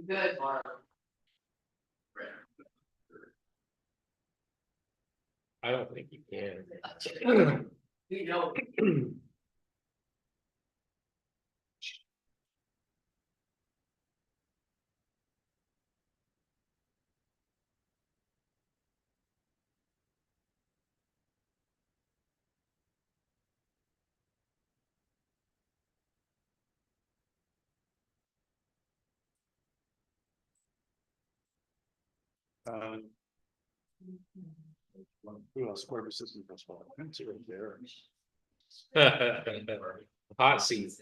Good, Mark. I don't think you can. You know. Who else? Square assistant principal. That's right there. Hot seat.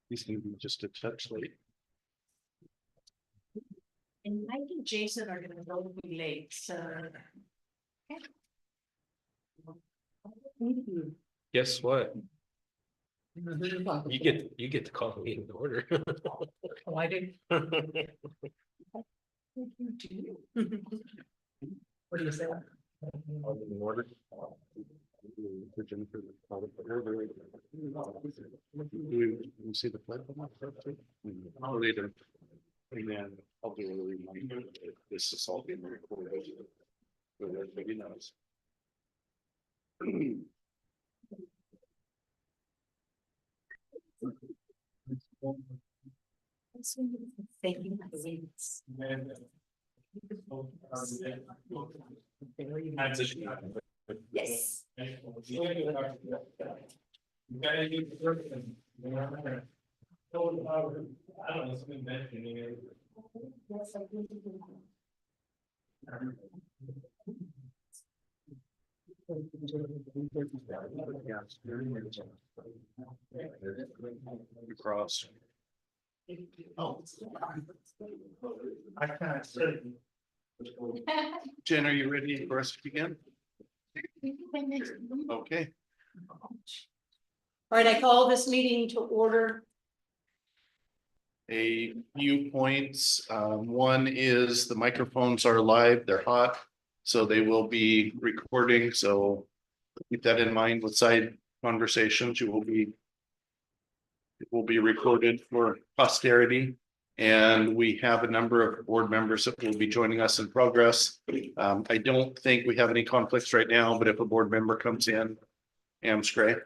He's gonna be just a touch late. And Mike and Jason are gonna both be late, so. Guess what? You get to call me in order. Why did you do? What do you say? In order. For Jennifer. You see the flag? I'll read it. And then I'll do a reminder that this is all being recorded. So everybody knows. Yes. Cross. Oh. I kind of said. Jen, are you ready for us to begin? Okay. All right, I call this meeting to order. A few points. One is the microphones are live, they're hot, so they will be recording, so keep that in mind with side conversations. It will be recorded for posterity. And we have a number of board members that will be joining us in progress. I don't think we have any conflicts right now, but if a board member comes in, Amscray.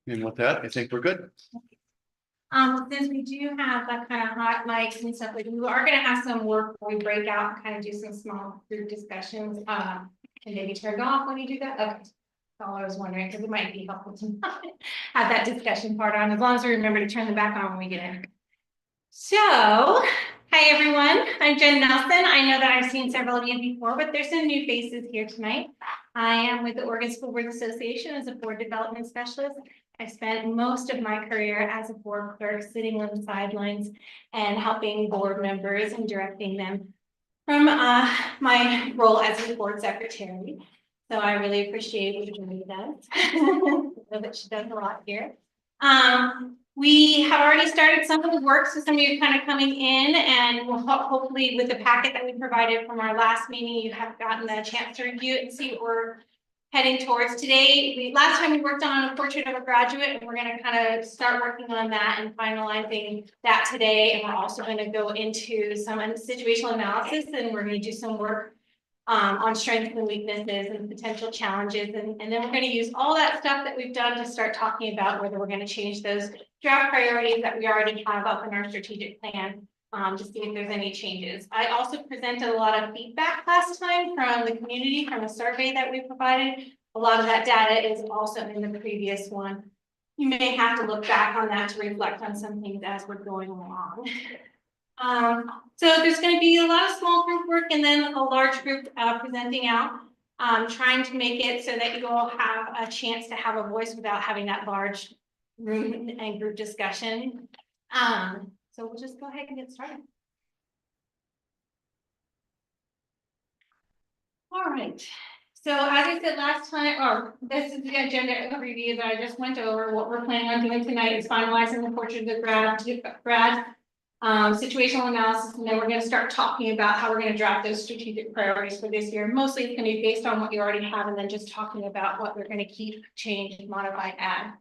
And with that, I think we're good. Since we do have that kind of hot mics and stuff, like we are gonna have some work where we break out and kind of do some small group discussions. Can they be turned off when you do that? Okay. That's all I was wondering, because it might be helpful to not have that discussion part on, as long as we remember to turn them back on when we get in. So, hi everyone, I'm Jen Nelson. I know that I've seen several of you before, but there's some new faces here tonight. I am with the Oregon School Board Association as a board development specialist. I spent most of my career as a board clerk, sitting on the sidelines and helping board members and directing them from my role as a board secretary. So I really appreciate what Julie does. I know that she does a lot here. We have already started some of the work, so some of you kind of coming in, and we'll hopefully with the packet that we provided from our last meeting, you have gotten a chance to review it and see what we're heading towards. Today, last time we worked on a portrait of a graduate, and we're going to kind of start working on that and finalizing that today. And we're also going to go into some situational analysis, and we're going to do some work on strengths and weaknesses and potential challenges. And then we're going to use all that stuff that we've done to start talking about whether we're going to change those draft priorities that we already have up in our strategic plan to see if there's any changes. I also presented a lot of feedback last time from the community from a survey that we provided. A lot of that data is also in the previous one. You may have to look back on that to reflect on some things as we're going along. So there's going to be a lot of small group work and then a large group presenting out, trying to make it so that you all have a chance to have a voice without having that large room and group discussion. So we'll just go ahead and get started. All right. So as I said last time, or this is the agenda review that I just went over. What we're planning on doing tonight is finalizing the portrait of the grad situational analysis, and then we're gonna start talking about how we're gonna draft those strategic priorities for this year. Mostly it's gonna be based on what you already have, and then just talking about what we're gonna keep, change, modify, add.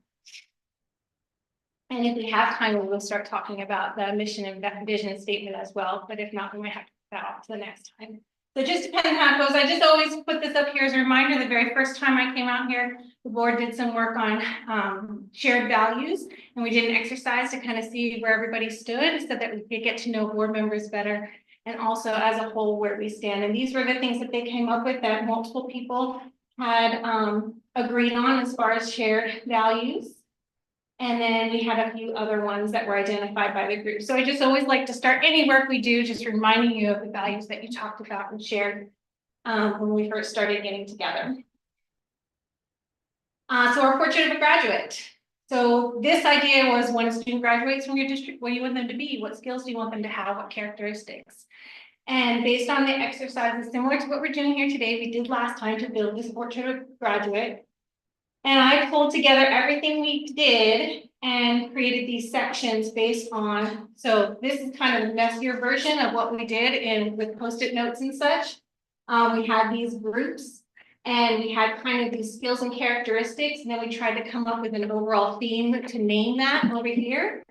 And if we have time, we will start talking about the mission and vision statement as well, but if not, we might have to put that off to the next time. So just depending on how it goes, I just always put this up here as a reminder, the very first time I came out here, the board did some work on shared values, and we did an exercise to kind of see where everybody stood so that we could get to know board members better, and also as a whole where we stand. And these were the things that they came up with that multiple people had agreed on as far as shared values. And then we had a few other ones that were identified by the group. So I just always like to start any work we do, just reminding you of the values that you talked about and shared when we first started getting together. So our portrait of a graduate. So this idea was when a student graduates from your district, what do you want them to be? What skills do you want them to have? What characteristics? And based on the exercises similar to what we're doing here today, we did last time to build this portrait of a graduate. And I pulled together everything we did and created these sections based on, so this is kind of a messier version of what we did and with Post-it notes and such. We had these groups and we had kind of these skills and characteristics, and then we tried to come up with an overall theme to name that over here.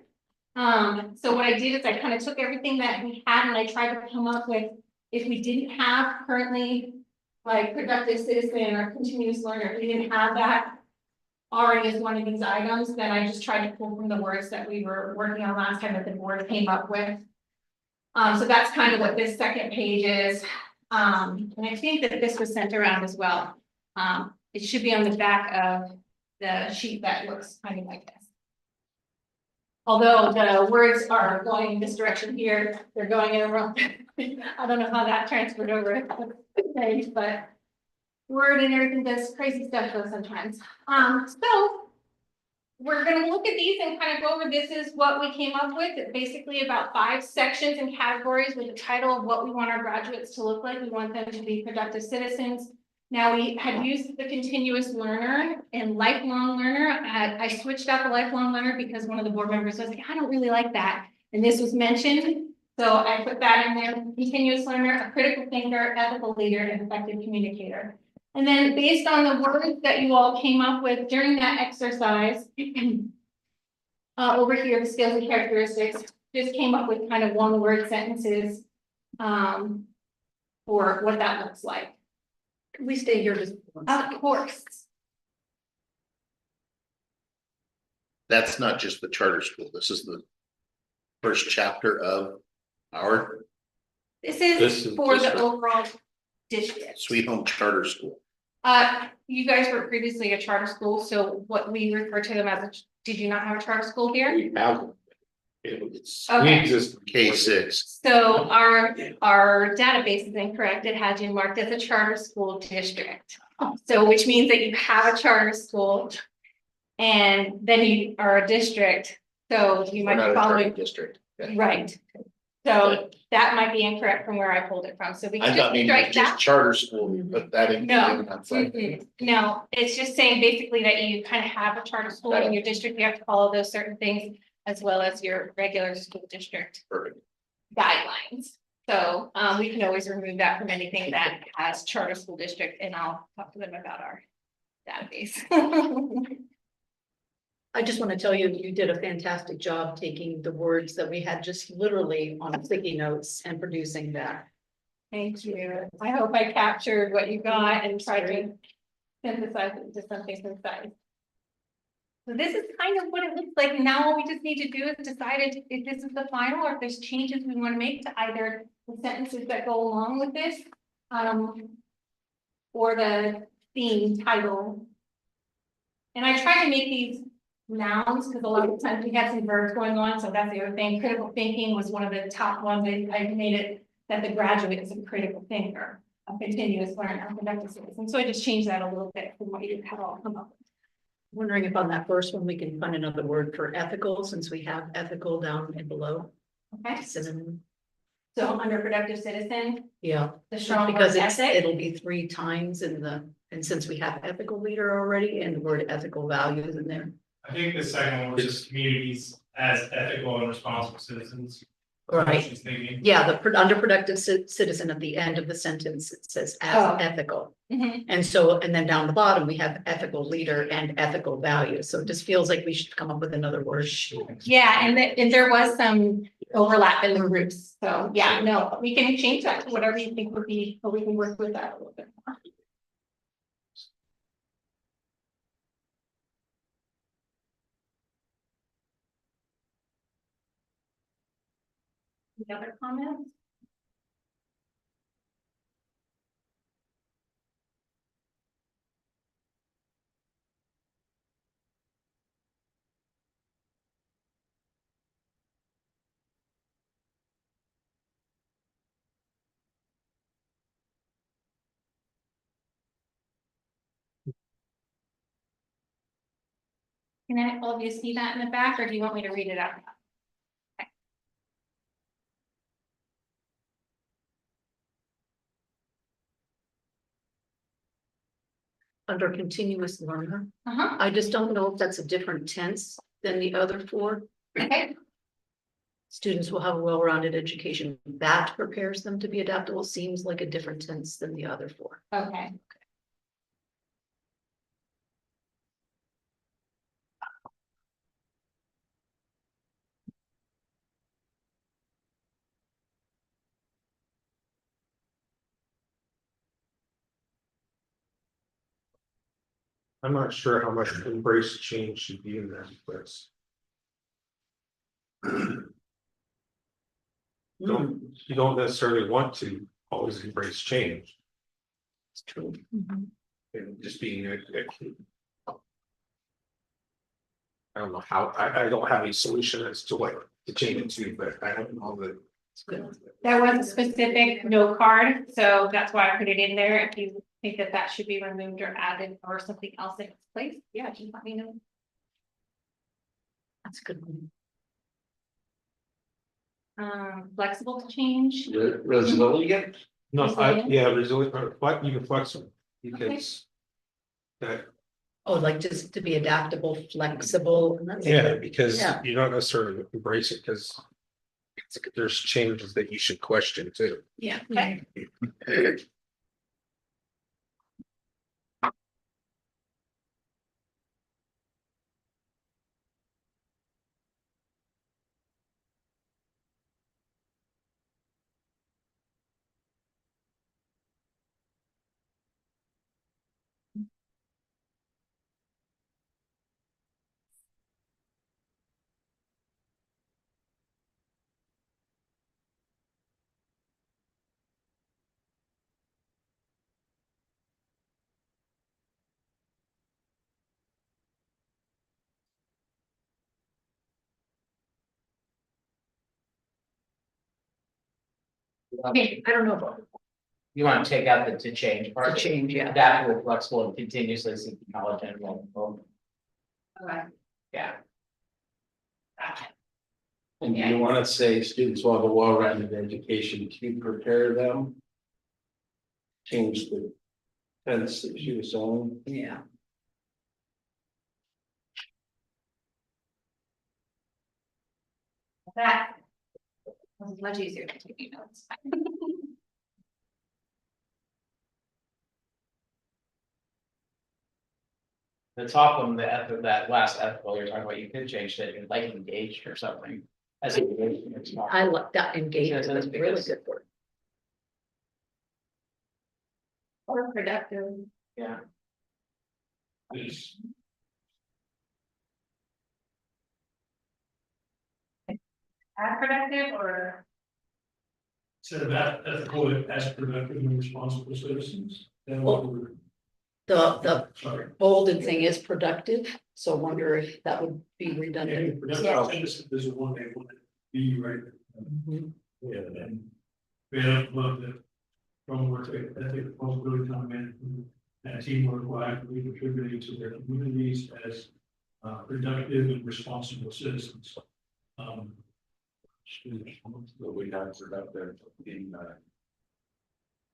So what I did is I kind of took everything that we had and I tried to come up with, if we didn't have currently like productive citizen or continuous learner, if we didn't have that already as one of these items, then I just tried to pull from the words that we were working on last time that the board came up with. So that's kind of what this second page is. And I think that this was sent around as well. It should be on the back of the sheet that looks kind of like this. Although the words are going in this direction here, they're going in the wrong. I don't know how that transferred over, but Word and everything does crazy stuff though sometimes. So we're gonna look at these and kind of go over, this is what we came up with. It's basically about 5 sections and categories with the title of what we want our graduates to look like. We want them to be productive citizens. Now we had used the continuous learner and lifelong learner. I switched out the lifelong learner because one of the board members was like, I don't really like that. And this was mentioned. So I put that in there, continuous learner, a critical thinker, ethical leader, and effective communicator. And then based on the words that you all came up with during that exercise, over here, the skills and characteristics, just came up with kind of one-word sentences for what that looks like. Can we stay here just one second? Of course. That's not just the charter school. This is the first chapter of our This This is is for the district. overall district. Sweet Home Charter School. You guys were previously a charter school, so what we refer to them as, did you not have a charter school here? We have one. It's, we Okay. exist. K6. So our database is incorrect. It had you marked as a charter school district. So which means that you have a charter school and then you are a district. So you We're might not be a charter following, district. right? So that might be incorrect from where I pulled it from. So we I can thought just maybe strike it's just that. charter school, but that ain't. No. That's like- No, it's just saying basically that you kind of have a charter school in your district. You have to follow those certain things as well as your regular school district Perfect. guidelines. So we can always remove that from anything that has charter school district, and I'll talk to them about our database. I just want to tell you, you did a fantastic job taking the words that we had just literally on sticky notes and producing that. Thank you. I hope I captured what you got and tried to synthesize it into something concise. So this is kind of what it looks like. Now all we just need to do is decide if this is the final or if there's changes we want to make to either the sentences that go along with this, or the theme title. And I try to make these nouns because a lot of times we have some verbs going on. So that's the other thing. Critical thinking was one of the top ones. I made it that the graduate is a critical thinker, a continuous learner, a productive citizen. So I just changed that a little bit from what you had all come up with. Wondering if on that first one, we can find another word for ethical, since we have ethical down and below. Okay, Synonym. so under productive citizen, Yeah, the strong because word it's, ethic. it'll be 3 times in the, and since we have ethical leader already and the word ethical values in there. I think the second one was just communities as ethical and responsible citizens. Right. She's thinking. Yeah, the underproductive citizen at the end of the sentence, it says Oh. as ethical. Mhm. And so, and then down the bottom, we have ethical leader and ethical values. So it just feels like we should come up with another word. Yeah, and there was some overlap in the groups, so yeah, no, we can change that to whatever you think would be, but we can work with that a little bit more. Any other comments? Can all of you see that in the back, or do you want me to read it out? Under continuous learner. Uh-huh, I just don't know if that's a different tense than the other four. okay, Students will have a well-rounded education that prepares them to be adaptable seems like a different tense than the other four. okay. I'm not sure how much embrace change should be in that place. You don't necessarily want to always embrace change It's true. and just being I don't know how, I don't have any solution as to what to change it to, but I don't know that. It's good. There was a specific note card, so that's why I put it in there. If you think that that should be removed or added or something else in its place, yeah, just let me know. That's a good one. Flexible to change. Resilient. No, Resilient? yeah, resilient, but even flexible, because. That, Oh, like just to be adaptable, flexible. And that's yeah, because Yeah. you don't necessarily embrace it, because. There's changes that you should question too. Yeah, okay. Okay, I don't know about You want to take out the to change to part, change, yeah. adaptable, flexible, and continuously seeking knowledge and learning. Okay. Yeah. And do you want to say students will have a well-rounded education to prepare them? Change the tense that she was saying. Yeah. That was much easier to take notes. The top one, the ethical, that last ethical you're talking about, you could change it, like engaged or something. As a. I like that engagement. Yeah, That's that's really because- good word. Or productive. Yeah. Add productive or? Instead of that, ethical as productive and responsible citizens. Then what we're, The sorry. bolded thing is productive, so I wonder if that would be Yeah, redundant. productive citizens is a one they want to be right. Mhm. Yeah, and we have loved it. From work, ethic, responsibility, time management, and teamwork, will actively contributing to their communities as productive and responsible citizens. But we have it up there in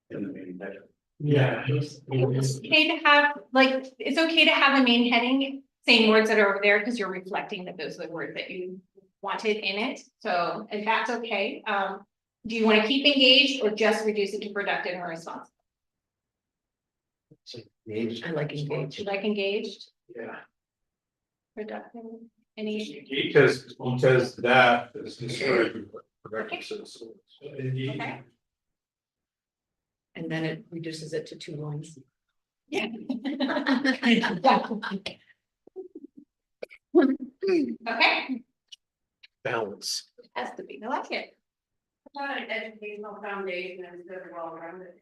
the main header. Yeah. It's okay to have, like, it's okay to have a main heading, same words that are over there, because you're reflecting that those are the words that you wanted in it, so if that's okay, do you want to keep engaged or just reduce it to productive and responsible? I like Would engaged. you like engaged, Yeah. productive, any? Because that is considered productive citizens. Okay. And then it reduces it to 2 lines. Yeah. Okay, Balance. Has to be. I like it. An educational foundation instead of well-rounded.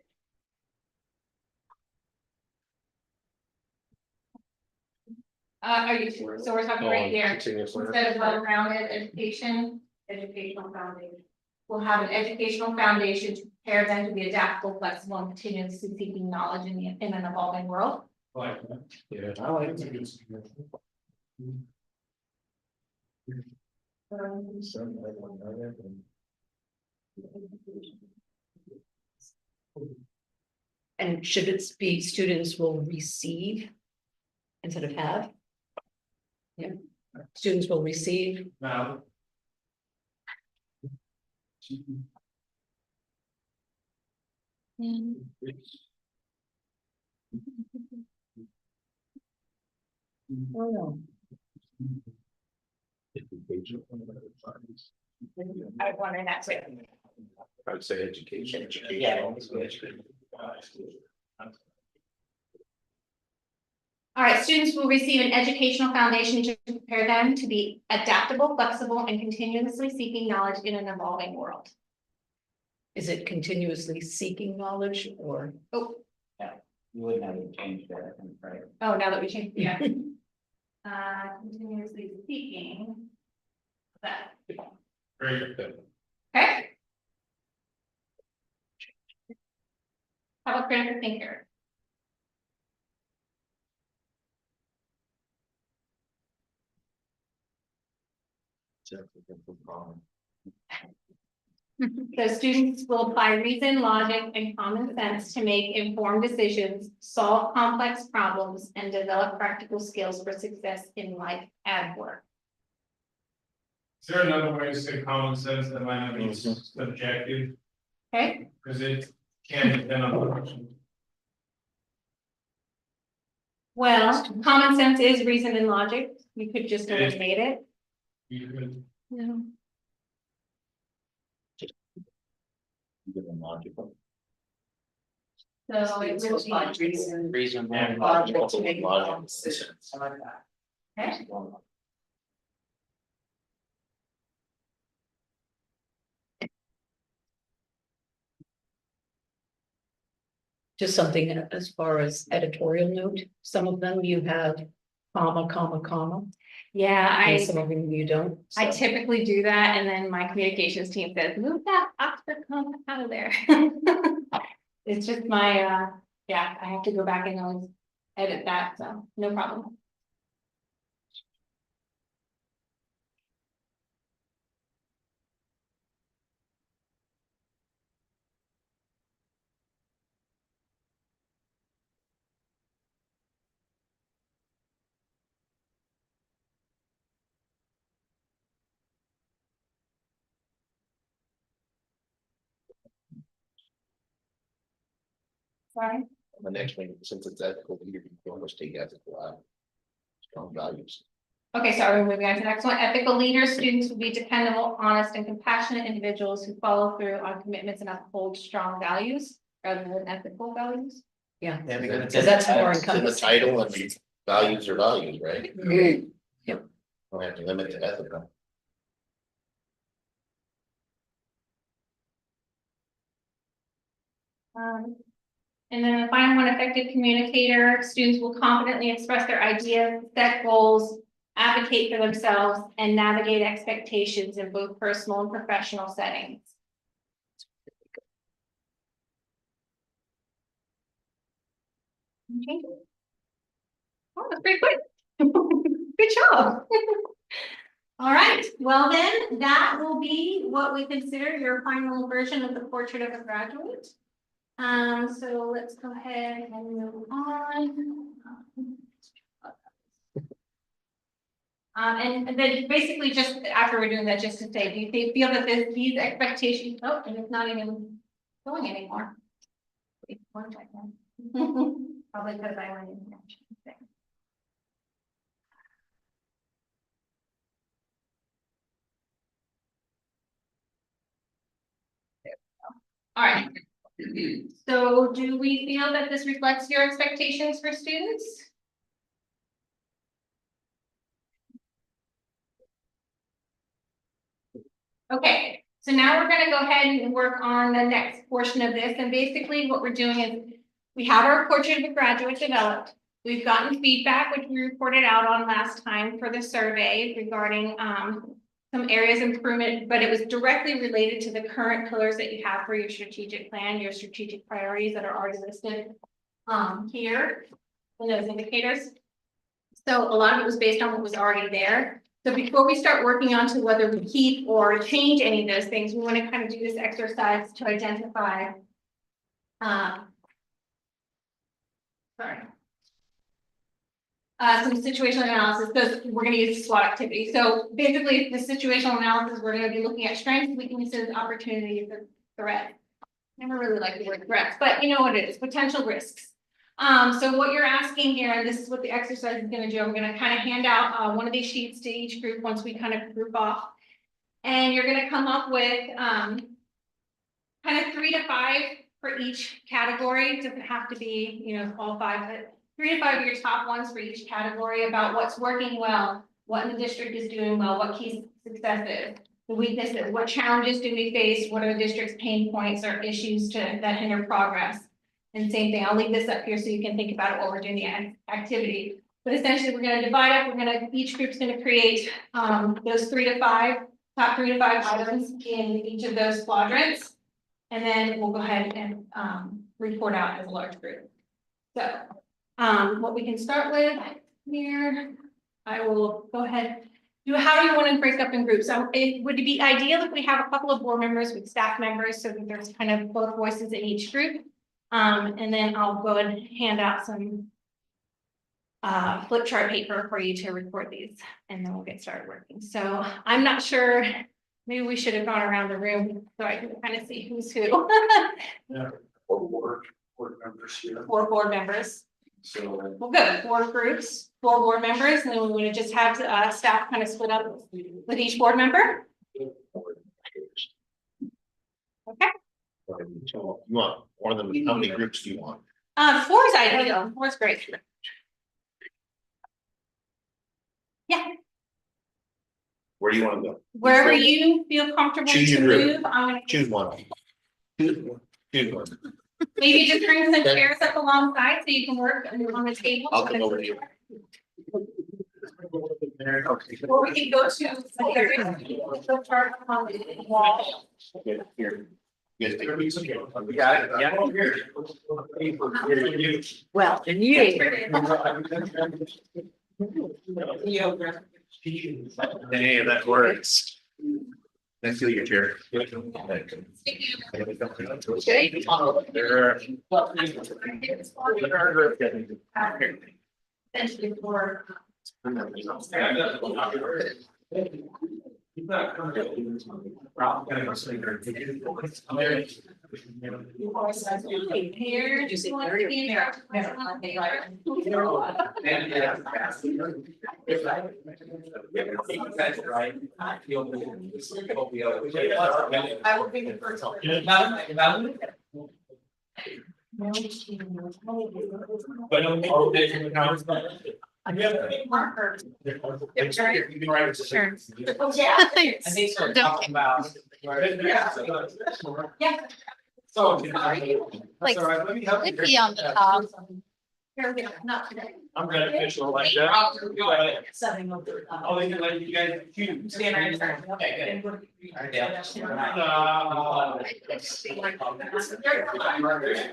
Are you sure? So we're talking right here, Continuous learning. instead of well-rounded education, Educational foundation. we'll have an educational foundation to prepare them to be adaptable, flexible, and continuously seeking knowledge in an evolving world. Like, Yeah. I like it. And should it be students will receive instead of have? Yeah, students will receive. Now. Oh, no. I was wondering that too. I would say education. Yeah. All right, students will receive an educational foundation to prepare them to be adaptable, flexible, and continuously seeking knowledge in an evolving world. Is it continuously seeking knowledge or? Oh, You wouldn't have to change that, I think, right? oh, now that we changed, yeah. Continuously seeking. That, Very good. okay? How about critical thinker? So students will apply reason, logic, and common sense to make informed decisions, solve complex problems, and develop practical skills for success in life and work. Is there another way to say common sense that might not be subjective, Okay, because it can depend on the person. well, common sense is reason and logic. You could just eliminate it. You could, Yeah. So it will be. Reason. And logic. To make common sense. I like that. Okay. Just something as far as editorial note, some of them you have comma, comma, comma, Yeah, and some of them you don't. I so. typically do that, and then my communications team says, move that Oxford comma out of there. It's just my, yeah, I have to go back and always edit that, so no problem. Sorry. The next one, since it's ethical, you can almost take ethical out. Strong values. Okay, so are we moving on to the next one? Ethical leaders, students will be dependable, honest, and compassionate individuals who follow through on commitments and uphold strong values rather than ethical values. Yeah, Yeah, because so that's more It's in the encompassing. title and values are values, right? Yep. Don't have to limit to ethical. And then the final one, effective communicator, students will confidently express their ideas, set goals, advocate for themselves, and navigate expectations in both personal and professional settings. Okay. Oh, that's pretty quick. Good job. All right, well then, that will be what we consider your final version of the portrait of a graduate. So let's go ahead and move on. And then basically just after we're doing that, just to say, do you feel that these expectations, oh, and it's not even going anymore. Wait, 1 second. Probably because I went in there. All right. So do we feel that this reflects your expectations for students? Okay, so now we're gonna go ahead and work on the next portion of this, and basically what we're doing is we have our portrait of a graduate developed. We've gotten feedback, which we reported out on last time for the survey regarding some areas of improvement, but it was directly related to the current pillars that you have for your strategic plan, your strategic priorities that are already listed here in those indicators. So a lot of it was based on what was already there. So before we start working on to whether we keep or change any of those things, we want to kind of do this exercise to identify some situational analysis, because we're going to use SWOT activity. So basically, the situational analysis, we're going to be looking at strengths, weaknesses, opportunities, and threats. Never really like the word threats, but you know what it is, potential risks. So what you're asking here, and this is what the exercise is going to do, I'm going to kind of hand out one of these sheets to each group once we kind of group off. And you're going to come up with kind of 3 to 5 for each category. It doesn't have to be, you know, all 5, but 3 to 5 of your top ones for each category about what's working well, what in the district is doing well, what key successes, the weaknesses, what challenges do we face, what are the district's pain points or issues that hinder progress. And same thing, I'll leave this up here so you can think about it while we're doing the activity. But essentially, we're going to divide up. Each group's going to create those 3 to 5, top 3 to 5 items in each of those quadrants, and then we'll go ahead and report out as a large group. So, what we can start with here, I will go ahead. How do you want to break up in groups? So it would be ideal if we have a couple of board members with staff members, so that there's kind of both voices in each group. And then I'll go and hand out some flip chart paper for you to record these, and then we'll get started working. So I'm not sure, maybe we should have gone around the room so I can kind of see who's who. Yeah. Board members here. 4 board members. So. Well, good, 4 groups, 4 board members, and then we're going to just have staff kind of split up with each board member. Okay. You want one of them, how many groups do you want? 4 is ideal, 4 is great. Yeah, Where do you want to go? wherever you feel comfortable Choose to your group. move, I'm gonna Choose one. Choose one. maybe just bring some chairs up alongside so you can work on the table. I'll come over to you. Or we can go to the chart on the wall. Okay, here. You guys take a piece. We got it, yeah. Well, and you. Hey, that works. Then feel your chair. Essentially for. Here, just want to be I will be the first. marker. You can write it. Sure. Yeah. I think so, talking about. Yeah. So. Like, Let me help you. Could be on the top. Here we go, not today. I'm beneficial like that. Setting up. Oh, they can let you guys choose. Stand right there. Okay, good.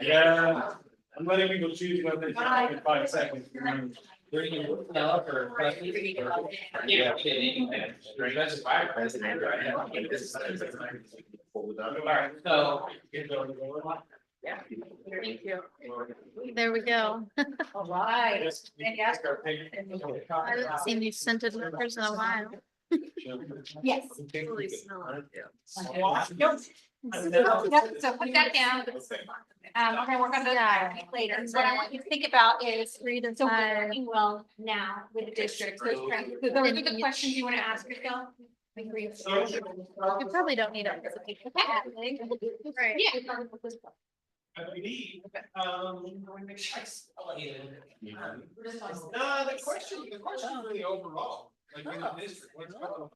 Yeah, I'm letting people choose what they think in 5 seconds. Yeah. That's fire president, right? Alright, so. Yeah. Thank you. There we go. All right. I haven't seen these scented markers in a while. Yes. Really smell it. Nope. Yep, so put that down. We're gonna work on those Yeah. later. So what I want you to think about is, 3 to so we're 5. working well now with the districts. Those are the questions you want to ask yourself. You probably don't need it. Right. Yeah. I believe, the question really overall, like in the district, what's going on?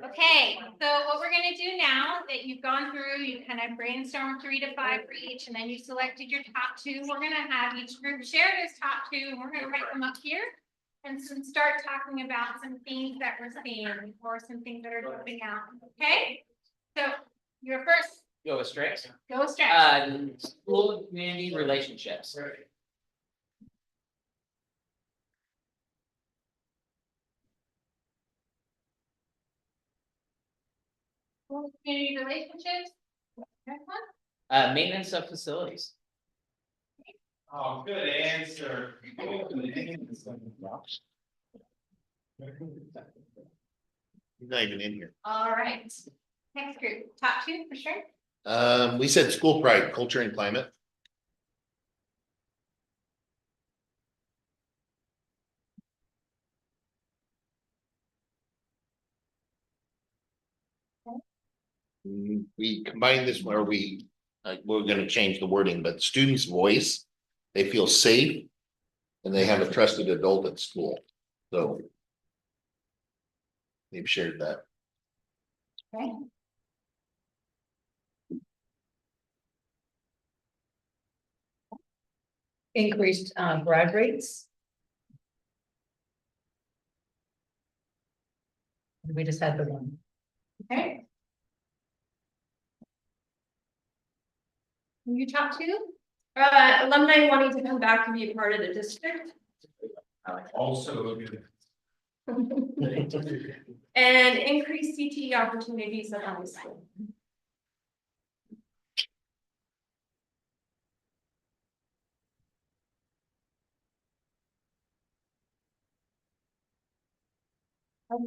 Okay, so what we're gonna do now that you've gone through, you kind of brainstormed 3 to 5 for each, and then you selected your top 2. We're gonna have each group share those top 2, and we're gonna write them up here. And start talking about some things that we're seeing or some things that are jumping out, okay? So your first, Go with strengths. go straight. School and community relationships. Community relationships. Next one. Maintenance of facilities. Oh, good answer. He's not even in here. All right. Next group, top 2 for sure. We said school pride, culture and climate. We combined this where we're gonna change the wording, but students' voice, they feel safe. And they have a trusted adult at school, so. They've shared that. Okay. Increased grad rates. We just had the one. Okay. You top 2? Alumni wanting to come back and be a part of the district. Also good. And increase CTE opportunities at high school. Okay.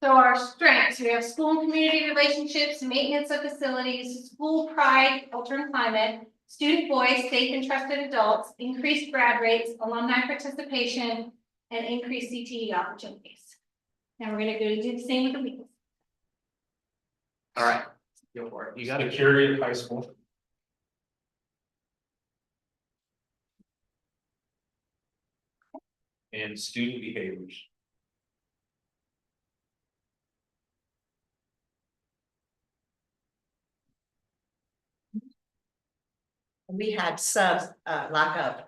So our strengths, we have school and community relationships, maintenance of facilities, school pride, culture and climate, student voice, safe and trusted adults, increased grad rates, alumni participation, and increased CTE opportunities. Now we're gonna go do the same with the weekends. All right. Go for it. You got security at high school. And student behaviors. We had lack of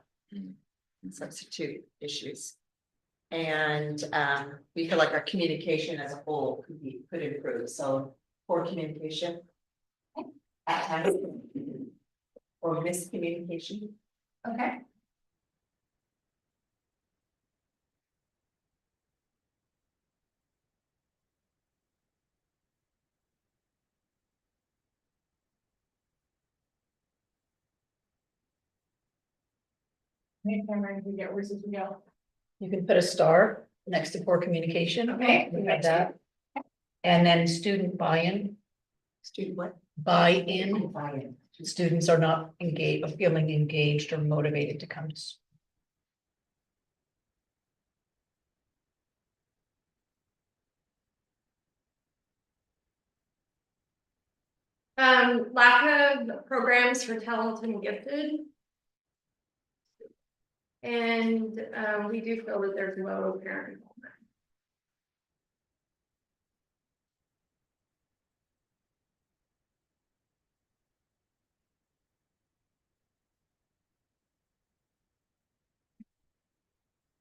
substitute issues. And we feel like our communication as a whole could improve, so poor communication. At times. Or miscommunication. Okay. Next time we get worse as we go. You can put a star next to poor communication. Okay. We have that. And then student buy-in. Student what? Buy-in. Buy-in. Students are not engaged, or feeling engaged or motivated to come to school. Lack of programs for talented and gifted. And we do feel that there's low parent involvement.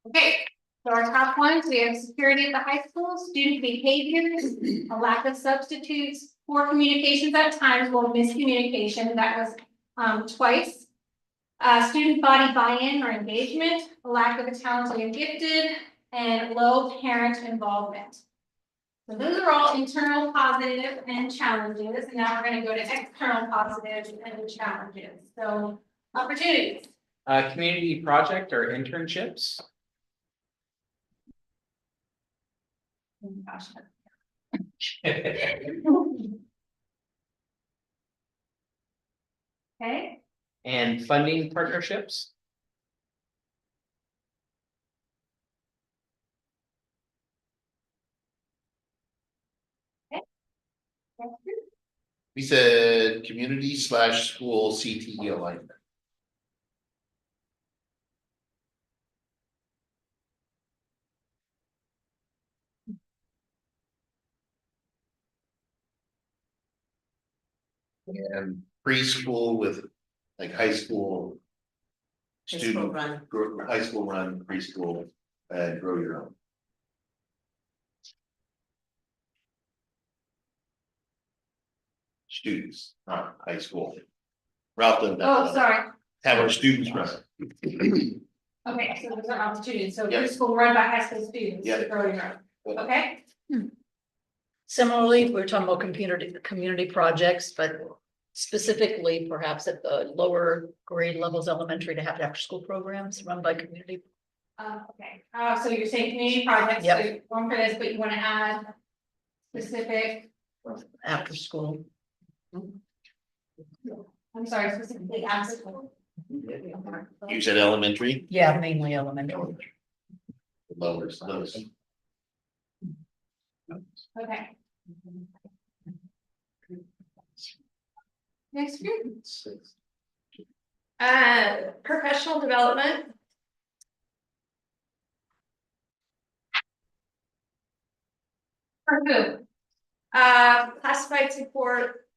Okay, so our top ones, we have security at the high school, student behaviors, a lack of substitutes, poor communications at times, well, miscommunication, that was twice. Student body buy-in or engagement, a lack of a talented and gifted, and low parent involvement. So those are all internal positive and challenges, and now we're gonna go to external positives and challenges, so opportunities. Community project or internships. Oh my gosh. Okay, And funding partnerships. We said community / school CTE alignment. And preschool with like high school. High school Student, run. high school run, preschool, and grow your own. Students, not high school. Ralph doesn't have Oh, to sorry. have our students run. Okay, so those are all students, so Yeah. preschool run by high school students. Yeah. Growing up. Okay, Similarly, we're talking about community projects, but specifically perhaps at the lower grade levels, elementary, to have after school programs run by community. okay, so you're saying community projects, so Yep. you're going for this, but you wanna add specific, After school. I'm sorry, specifically after school. You said elementary, Yeah, mainly elementary. lowers. Okay. Next group. Professional development. For who? Classified support.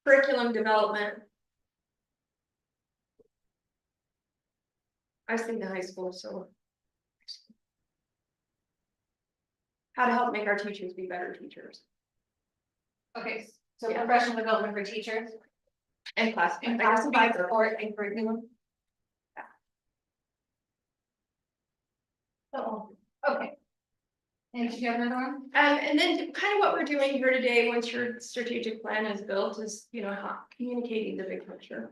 Curriculum development. I was thinking high school, so. How to help make our teachers be better teachers Okay, so Yeah. professional development for teachers and and classified support and curriculum. So, okay. And do you have another one? And then kind of what we're doing here today, once your strategic plan is built, is, you know, how communicating the big picture.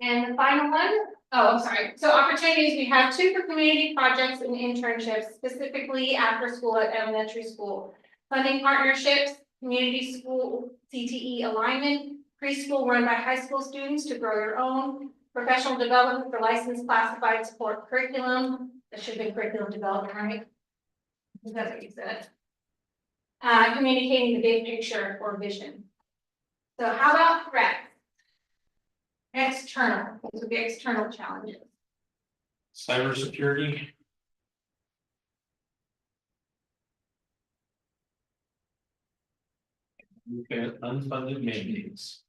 And the final one, oh, I'm sorry, so opportunities, we have 2 for community projects and internships, specifically after school at elementary school. Funding partnerships, community school CTE alignment, preschool run by high school students to grow your own. Professional development for licensed classified support curriculum, that should be curriculum development, right? That's what you said. Communicating the big picture or vision. So how about threats? External, those would be external challenges. Cybersecurity. Okay, unfunded mandates.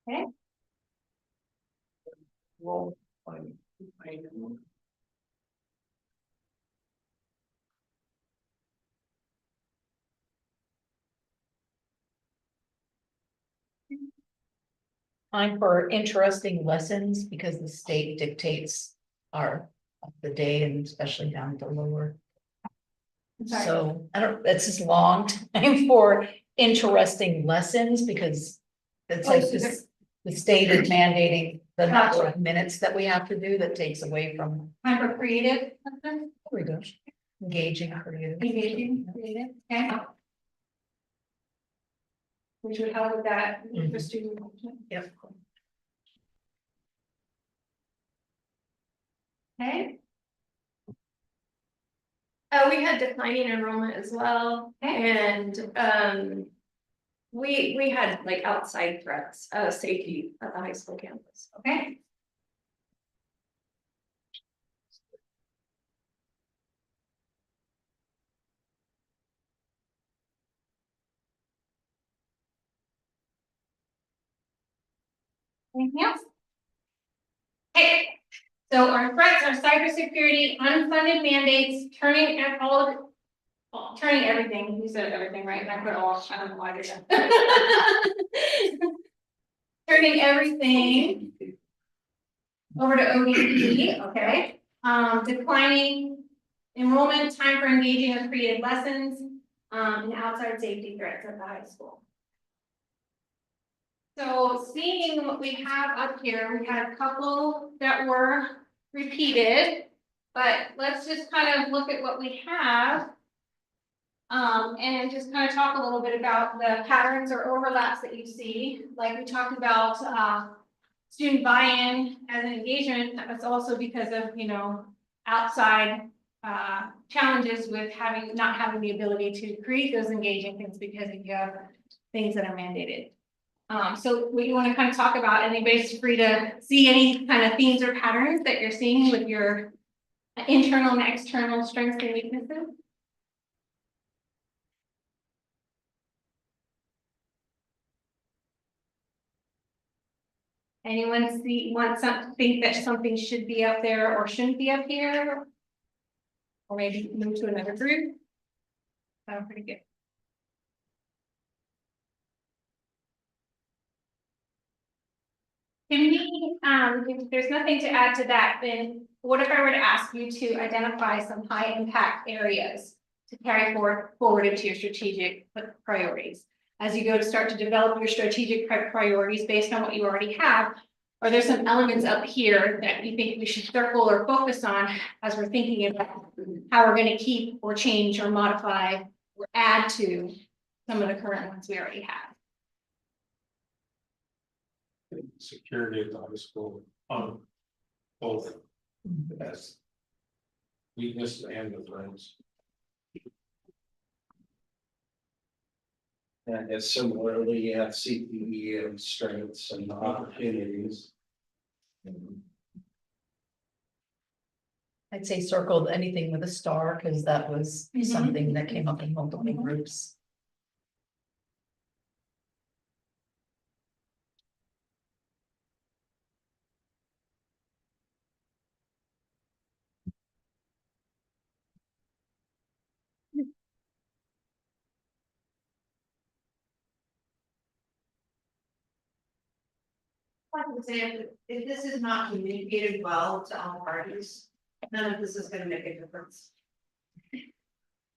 Okay. Well, Time for interesting lessons because the state dictates our the day and especially down at the lower. Sorry. So I don't, it's just long time for interesting lessons because it's like Oh, so this, the state is mandating the number Gotcha. of minutes that we have to do that takes away from, Time for creative, there we go, engaging creative. engaging, creative, okay. Which would help with that for student engagement. Yep. Okay, We had declining enrollment as well, and we had like outside threats, safety at the high school campus. okay. Anything else? Okay, so our threats are cybersecurity, unfunded mandates, turning at all of well, turning everything, you said everything, right? And I put all, I don't know why I did that. Turning everything over to ODE, okay? Declining enrollment, time for engaging in creative lessons, and outside safety threats at the high school. So seeing what we have up here, we had a couple that were repeated, but let's just kind of look at what we have. And just kind of talk a little bit about the patterns or overlaps that you see, like we talked about, student buy-in as an engagement. That's also because of, you know, outside challenges with not having the ability to create those engaging things because you have things that are mandated. So we want to kind of talk about, anybody's free to see any kind of themes or patterns that you're seeing with your internal and external strengths and weaknesses. Anyone think that something should be up there or shouldn't be up here? Or maybe move to another group? Sounds pretty good. To me, if there's nothing to add to that, then what if I were to ask you to identify some high impact areas to carry forward into your strategic priorities? As you go to start to develop your strategic priorities based on what you already have, are there some elements up here that you think we should circle or focus on as we're thinking about how we're going to keep or change or modify or add to some of the current ones we already have? Security at the high school, both as weakness and the friends. And I guess similarly, you have CPE and strengths and opportunities. I'd say circled anything with a star, because that was something that came up in multiple groups. I would say if this is not communicated well to all parties, none of this is gonna make a difference.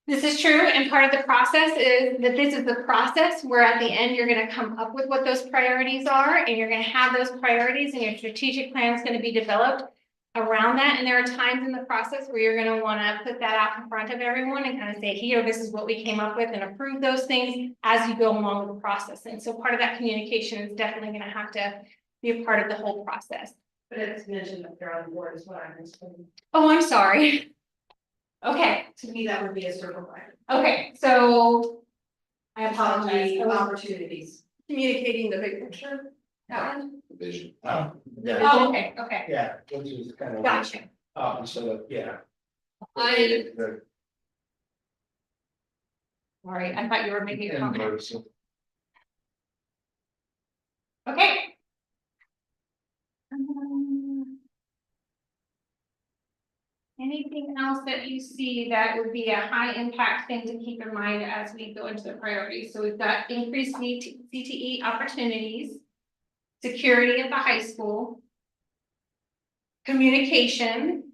This is true, and part of the process is that this is the process where at the end, you're gonna come up with what those priorities are, and you're gonna have those priorities, and your strategic plan is gonna be developed around that. And there are times in the process where you're gonna wanna put that out in front of everyone and kind of say, here, this is what we came up with, and approve those things as you go along with the process. And so part of that communication is definitely gonna have to be a part of the whole process. But it's mentioned that they're on board as well. Oh, I'm sorry. Okay, To me, that would be a circle line. okay, so I apologize. The opportunities. Communicating the big picture. That one? Vision. Yeah, Oh, okay, okay, yeah, which is kind of. gotcha. So, yeah. I, Sorry, I thought you were making a comment. Inverse. Okay. Anything else that you see that would be a high impact thing to keep in mind as we go into the priorities? So we've got increased CTE opportunities, security at the high school, communication,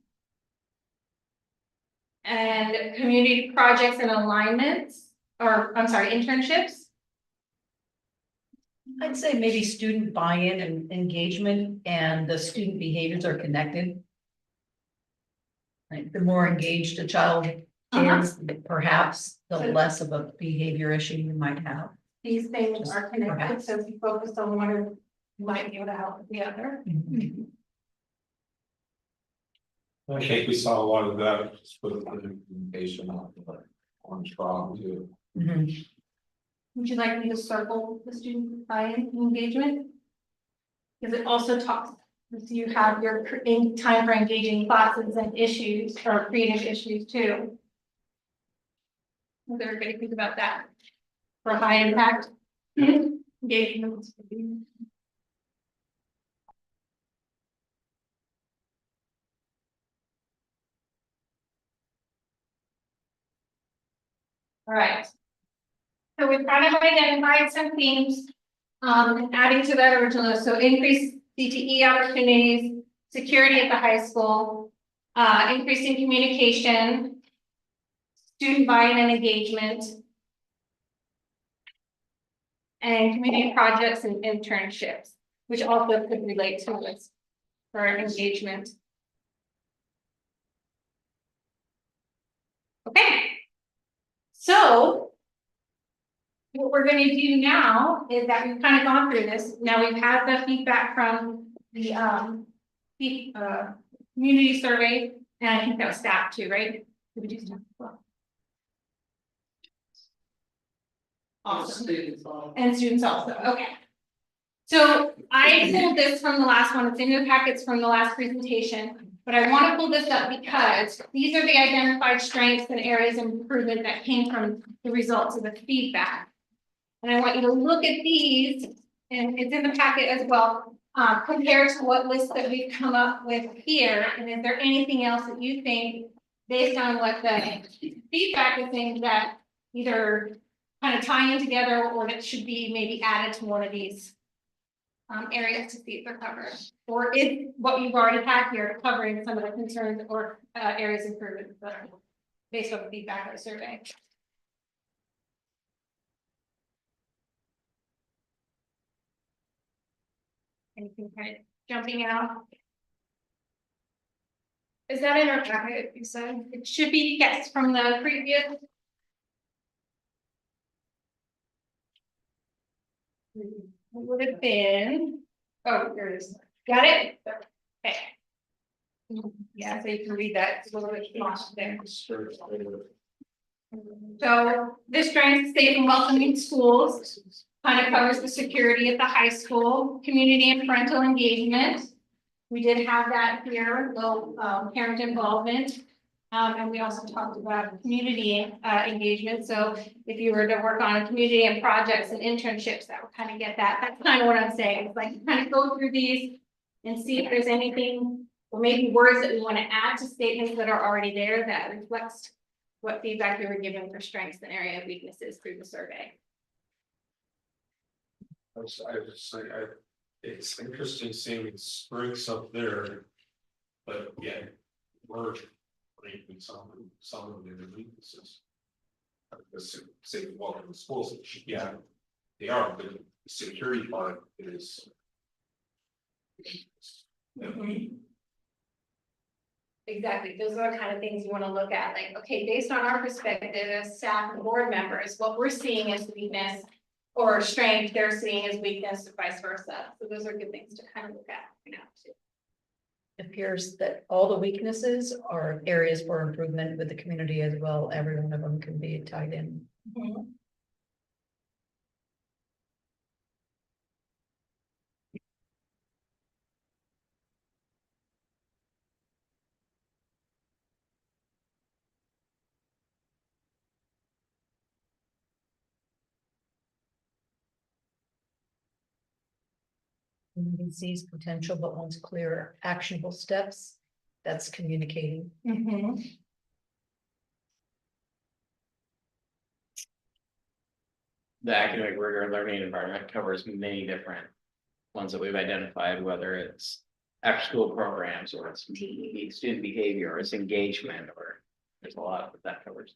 and community projects and alignments, or I'm sorry, internships. I'd say maybe student buy-in and engagement, and the student behaviors are connected. Like the more engaged a child is, perhaps the less of a behavior issue you might have. These things Just are connected, perhaps. so if you focus on one, you might be able to help with the other. I think we saw a lot of that just with the implementation on strong too. Mhm. Would you like me to circle the student buy-in engagement? Because it also talks, you have your time for engaging classes and issues or creative issues too. Does everybody think about that? For high impact engagement. All right. So we've kind of identified some themes, adding to that original list. So increased CTE opportunities, security at the high school, increasing communication, student buy-in and engagement, and community projects and internships, which also could relate to this for engagement. Okay. So. What we're gonna do now is that we've kind of gone through this, now we've had the feedback from the community survey, and I think that was staff too, right? Did we do staff as well? Awesome. And students also, okay. So I pulled this from the last one, it's in your packets from the last presentation, but I want to pull this up because these are the identified strengths and areas of improvement that came from the results of the feedback. And I want you to look at these, and it's in the packet as well, compared to what list that we've come up with here, and is there anything else that you think, based on what the feedback is saying, that either kind of tie in together or that should be maybe added to one of these areas to see if they're covered, or is what you've already had here covering some of the concerns or areas of improvement based on the feedback of the survey. Anything kind of jumping out? Is that in our packet, you said? It should be, yes, from the previous. It would have been, oh, here it is. Got it? Okay. Yeah, so you can read that, it's a little bit lost there. So the strengths, safe and welcoming schools kind of covers the security at the high school, community and parental engagement. We did have that here, little parent involvement. And we also talked about community engagement. So if you were to work on community and projects and internships, that would kind of get that. That's kind of what I'm saying. It's like kind of go through these and see if there's anything, or maybe words that we want to add to statements that are already there that reflects what feedback we were given for strengths and area of weaknesses through the survey. I would just say, it's interesting seeing strengths up there, but yeah, we're ranking some of the weaknesses. Say, well, in the schools, yeah, they are, but the security part is. Exactly, those are the kind of things you want to look at, like, okay, based on our perspective as staff and board members, what we're seeing as weakness or strength, they're seeing as weakness, or vice versa. So those are good things to kind of look at, you know, too. It appears that all the weaknesses are areas for improvement with the community as well. Every one of them can be tied in. Community sees potential but wants clear actionable steps. That's communicating. The academic rigor and learning environment covers many different ones that we've identified, whether it's after school programs or it's student behavior, or it's engagement, or there's a lot that covers.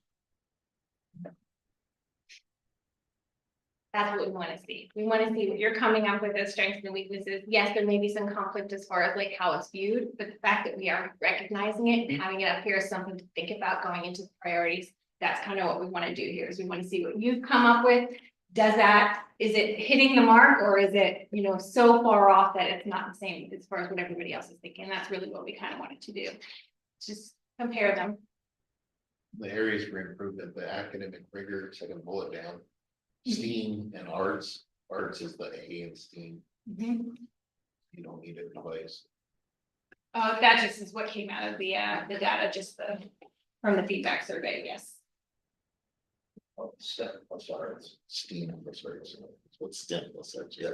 That's what we want to see. We want to see what you're coming up with as strengths and weaknesses. Yes, there may be some conflict as far as like how it's viewed, but the fact that we are recognizing it and having it up here is something to think about going into the priorities. That's kind of what we want to do here, is we want to see what you've come up with. Is it hitting the mark, or is it, you know, so far off that it's not the same as far as what everybody else is thinking? That's really what we kind of wanted to do. Just compare them. The areas for improvement, the academic rigor, second bullet down. STEAM and arts is the A in STEAM. You don't need it twice. That just is what came out of the data, just from the feedback survey, yes. Oh, STEM plus arts, STEAM plus arts, what's STEM plus arts, yeah.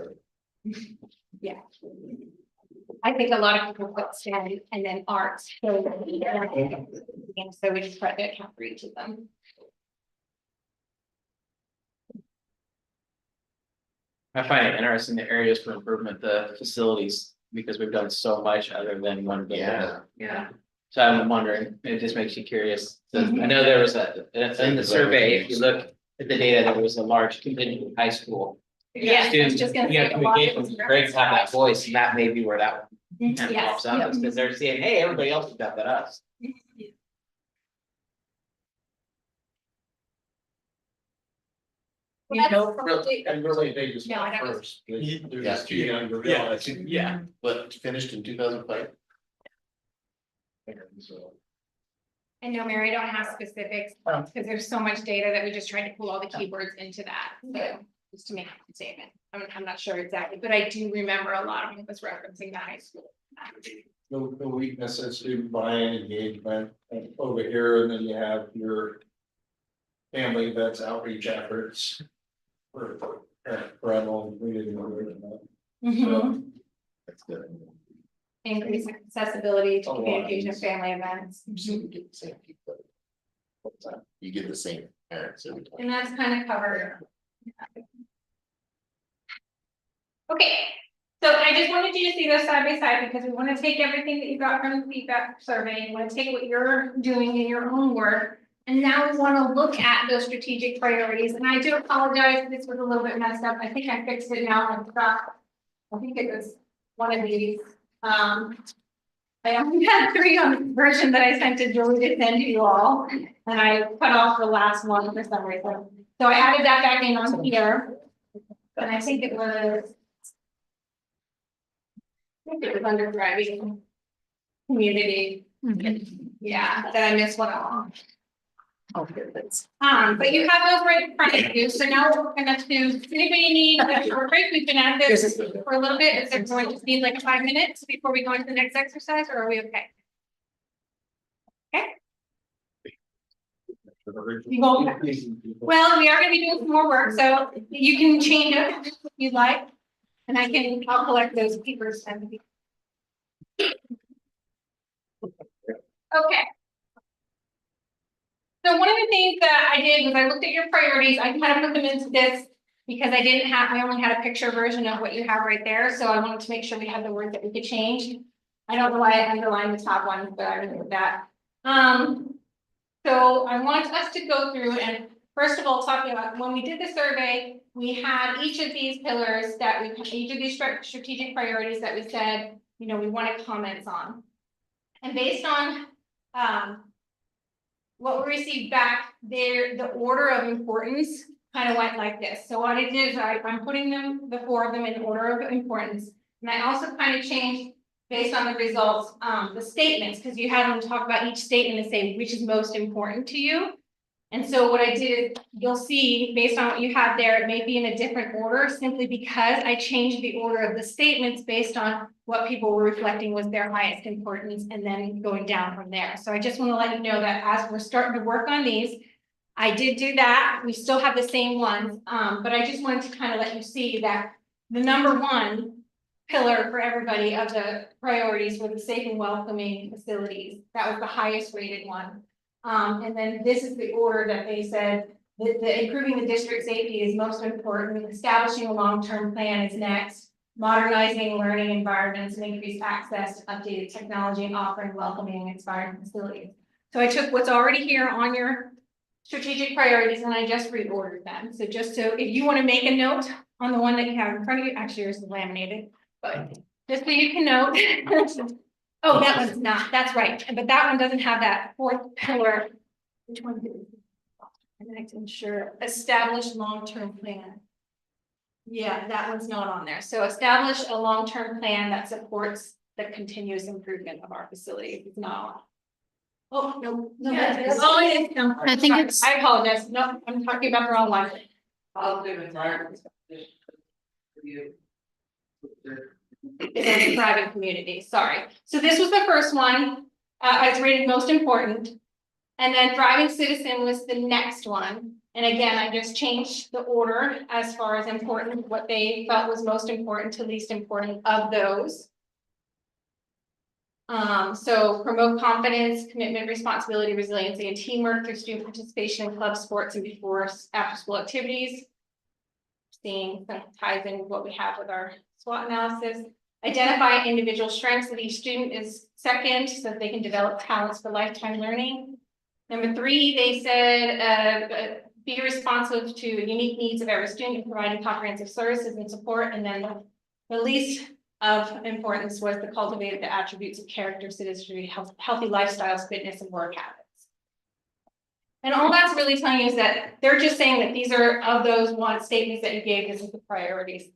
Yeah. I think a lot of people put STEM and then arts. So we just try to account for each of them. I find it interesting, the areas for improvement, the facilities, because we've done so much other than one building. Yeah. So I'm wondering, it just makes you curious. So I know there was in the survey, if you look at the data, there was a large contingent of high school. Yeah, Students, just gonna you know, say a lot of communication, those great to have that voice, and that may be where that kind of Yes, pops up, because they're saying, hey, everybody else has got that us. You know, Really, and really, they just No, I got don't- first. They're Yeah, just too young to Yeah, realize. yeah. But finished in 2005. So, I know, Mary, I don't have specifics, because there's so much data that we just tried to pull all the keywords into that, so, just to make a statement. I'm not sure exactly, but I do remember a lot of it was referencing the high school. the weaknesses, student buy-in, engagement, and over here, and then you have your family events, outreach efforts. For parental and community member. So, That's good. Increase accessibility to A lot. communication of family events. So you get the same people. All the time. You get the same parents every time. And that's kind of covered. Okay, so I just wanted you to see those side by side because we want to take everything that you got from the feedback survey, and want to take what you're doing in your own work. And now we want to look at those strategic priorities, and I do apologize, this was a little bit messed up, I think I fixed it now, I forgot. I think it was one of these, I only had 3 on the version that I sent to Julie to send to you all, and I cut off the last one for some reason. So I added that back in on here, and I think it was under driving community. Yeah, that I missed one along. Okay, that's. But you have those right in front of you, so now we're gonna do, does anybody need a short break? We've been at this for a little bit, is everyone just need like 5 minutes before we go into the next exercise, or are we okay? You won't, well, we are gonna be doing some more work, so you can change it if you'd like. And I'll collect those papers and. Okay. So one of the things that I did was I looked at your priorities, I kind of put them into this. Because I only had a picture version of what you have right there, so I wanted to make sure we had the word that we could change. I don't know why I underlined the top one, but I remember that. So I want us to go through and first of all, talking about when we did the survey, we had each of these pillars that each of these strategic priorities that we said, we wanted comments on. And based on what we received back there, the order of importance kind of went like this. So what I did is I'm putting the 4 of them in order of importance. And I also kind of changed based on the results, the statements, because you had them talk about each statement and say which is most important to you. And so what I did, you'll see based on what you have there, it may be in a different order simply because I changed the order of the statements based on what people were reflecting was their highest importance and then going down from there. So I just want to let you know that as we're starting to work on these, I did do that. We still have the same ones, but I just wanted to kind of let you see that the number 1 pillar for everybody of the priorities were the safe and welcoming facilities. That was the highest rated one. And then this is the order that they said that improving the district safety is most important. Establishing a long-term plan is next. Modernizing learning environments and increased access to updated technology and offering welcoming and inspiring facilities. So I took what's already here on your strategic priorities and I just reordered them. So just so if you want to make a note on the one that you have in front of you, actually yours is laminated, but just so you can note. Oh, that one's not, that's right, but that one doesn't have that 4th pillar. Which one did it? And I can ensure establish long-term plan. Yeah, that one's not on there. So establish a long-term plan that supports the continuous improvement of our facility. It's not. Oh, no. Yeah, it is. Oh, it is. No, I think sorry. it's- I apologize. No, I'm talking about the wrong one. Positive environment. It's a private community, sorry. So this was the first one, it's rated most important. And then thriving citizen was the next one. And again, I just changed the order as far as important, what they felt was most important to least important of those. So promote confidence, commitment, responsibility, resiliency, and teamwork through student participation in club sports and before after school activities. Seeing that ties in with what we have with our SWOT analysis. Identify individual strengths of each student is second, so that they can develop talents for lifetime learning. Number 3, they said, be responsive to unique needs of every student, providing comprehensive services and support. And then the least of importance was to cultivate the attributes of character, citizenry, healthy lifestyles, fitness, and work habits. And all that's really telling you is that they're just saying that these are of those one statements that you gave, this is the priorities.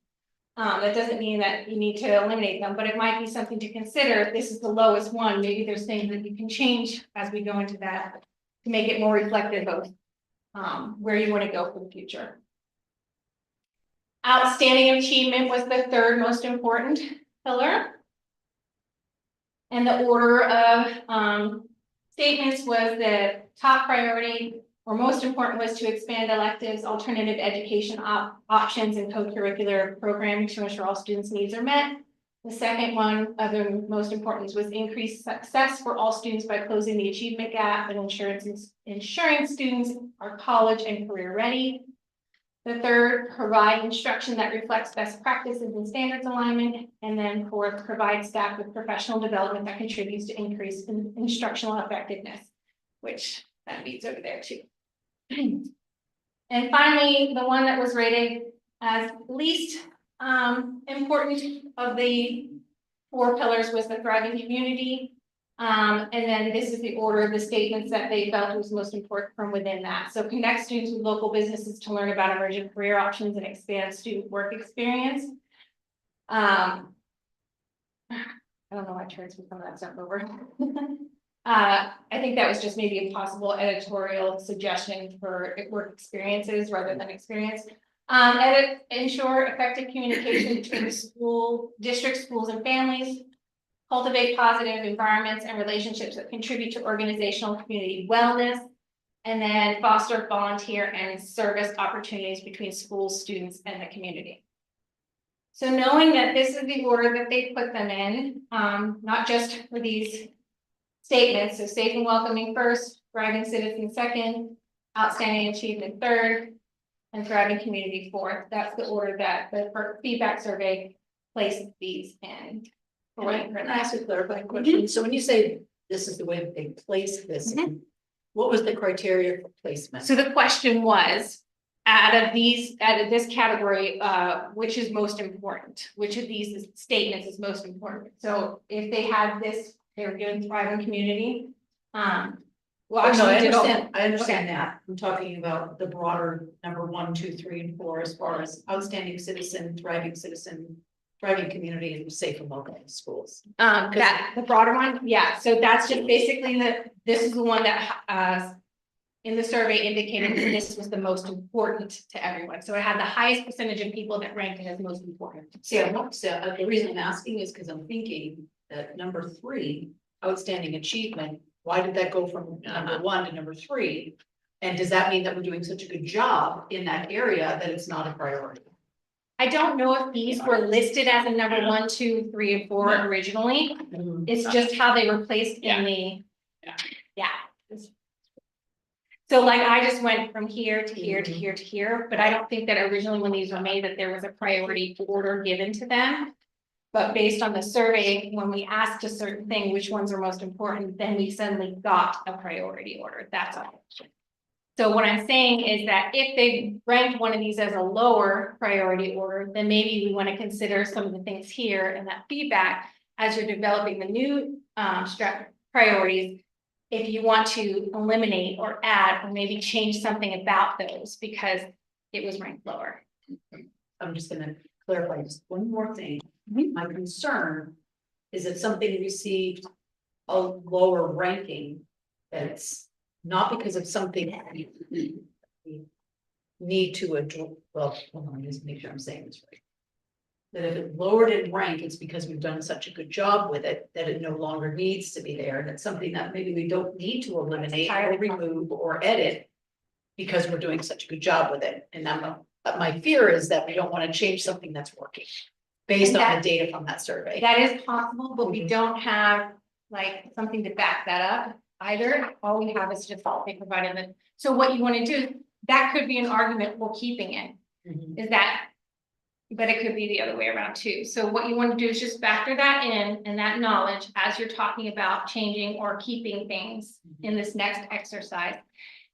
That doesn't mean that you need to eliminate them, but it might be something to consider. If this is the lowest one, maybe there's things that you can change as we go into that to make it more reflective of where you want to go for the future. Outstanding achievement was the third most important pillar. And the order of statements was the top priority or most important was to expand electives, alternative education options and co-curricular programming to ensure all students' needs are met. The second one of the most important was increased success for all students by closing the achievement gap and ensuring students are college and career ready. The third, provide instruction that reflects best practices and standards alignment. And then fourth, provide staff with professional development that contributes to increased instructional effectiveness, which that meets over there too. And finally, the one that was rated as least important of the four pillars was the thriving community. And then this is the order of the statements that they felt was most important from within that. So connect students with local businesses to learn about emerging career options and expand student work experience. I don't know why I transferred some of that stuff over. I think that was just maybe a possible editorial suggestion for work experiences rather than experience. Ensure effective communication between the school, district, schools, and families. Cultivate positive environments and relationships that contribute to organizational community wellness. And then foster volunteer and service opportunities between schools, students, and the community. So knowing that this is the order that they put them in, not just for these statements, so safe and welcoming first, thriving citizen second, outstanding achievement third, and thriving community fourth. That's the order that the feedback survey placed these in. Can I ask a clarifying question? So when you say this is the way that they place this, what was the criteria for placement? So the question was, out of this category, which is most important? Which of these statements is most important? So if they had this, they were given thriving community. Well, No, actually, I understand that. I'm talking about the broader number 1, 2, 3, and 4, as far as outstanding citizen, thriving community, and safe and welcoming schools. That the broader one, yeah. So that's just basically this is the one that in the survey indicated that this was the most important to everyone. So it had the highest percentage of people that ranked it as most important. See, the reason I'm asking is because I'm thinking that number 3, outstanding achievement, why did that go from number 1 to number 3? And does that mean that we're doing such a good job in that area that it's not a priority? I don't know if these were listed as a number 1, 2, 3, and 4 originally. It's just how they were placed in the, yeah. So like I just went from here to here to here to here, but I don't think that originally when these were made that there was a priority order given to them. But based on the survey, when we asked a certain thing, which ones are most important, then we suddenly got a priority order. That's all. So what I'm saying is that if they ranked one of these as a lower priority order, then maybe we want to consider some of the things here and that feedback as you're developing the new priorities. If you want to eliminate or add or maybe change something about those because it was ranked lower. I'm just going to clarify just one more thing. My concern is that something received a lower ranking that's not because of something we need to address. Well, hold on, just make sure I'm saying this right. That if it lowered in rank, it's because we've done such a good job with it that it no longer needs to be there. And it's something that maybe we don't need to eliminate or remove or edit because we're doing such a good job with it. And my fear is that we don't want to change something that's working based on the data from that survey. That is possible, but we don't have like something to back that up either. All we have is just what they provided them. So what you want to do, that could be an argument for keeping it, is that, but it could be the other way around too. So what you want to do is just factor that in and that knowledge as you're talking about changing or keeping things in this next exercise.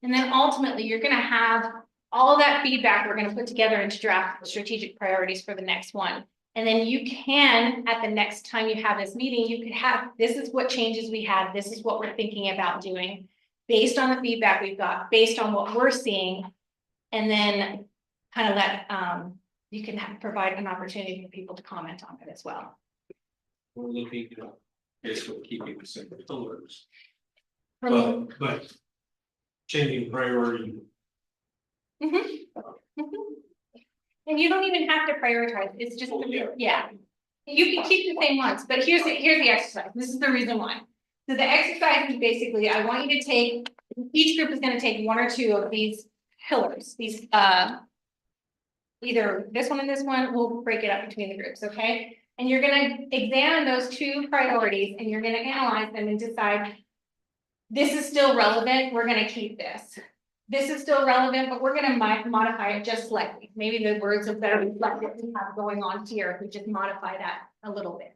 And then ultimately you're going to have all that feedback we're going to put together into draft strategic priorities for the next one. And then you can, at the next time you have this meeting, you could have, this is what changes we had. This is what we're thinking about doing. based on the feedback we've got, based on what we're seeing. And then kind of let, you can provide an opportunity for people to comment on it as well. We're looking, basically keeping the same pillars, From- but changing priority. Mhm. Mhm. And you don't even have to prioritize, it's just, yeah. You can keep the same ones, but here's the exercise, this is the reason why. So the exercise is basically, I want you to take, each group is gonna take one or two of these pillars, these, either this one and this one, we'll break it up between the groups, okay? And you're gonna examine those two priorities and you're gonna analyze them and decide, this is still relevant, we're gonna keep this. This is still relevant, but we're gonna modify it just slightly. Maybe the words are better reflect what we have going on here, if we just modify that a little bit.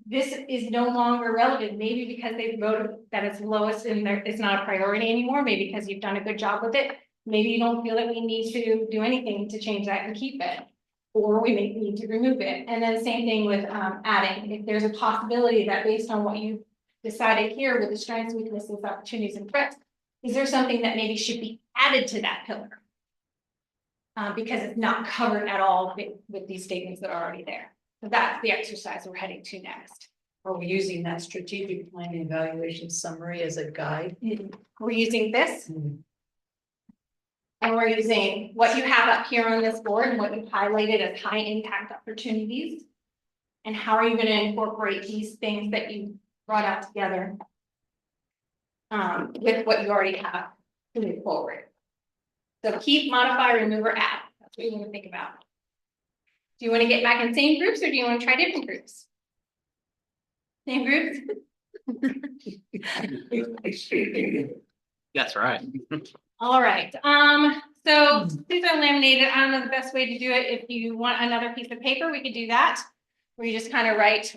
This is no longer relevant, maybe because they've voted that it's lowest in there, it's not a priority anymore, maybe because you've done a good job with it. Maybe you don't feel that we need to do anything to change that and keep it. Or we may need to remove it. And then same thing with adding, if there's a possibility that based on what you decided here with the strengths, weaknesses, opportunities and threats, is there something that maybe should be added to that pillar? Because it's not covered at all with these statements that are already there. So that's the exercise we're heading to next. Are we using that strategic plan evaluation summary as a guide? We're using this. And we're using what you have up here on this board and what you've highlighted as high impact opportunities. And how are you going to incorporate these things that you brought out together with what you already have to move forward. So keep, modify, remove, or add. That's what you want to think about. Do you want to get back in same groups or do you want to try different groups? Same groups? That's right. All right, so these are laminated. I don't know the best way to do it. If you want another piece of paper, we could do that. Where you just kind of write,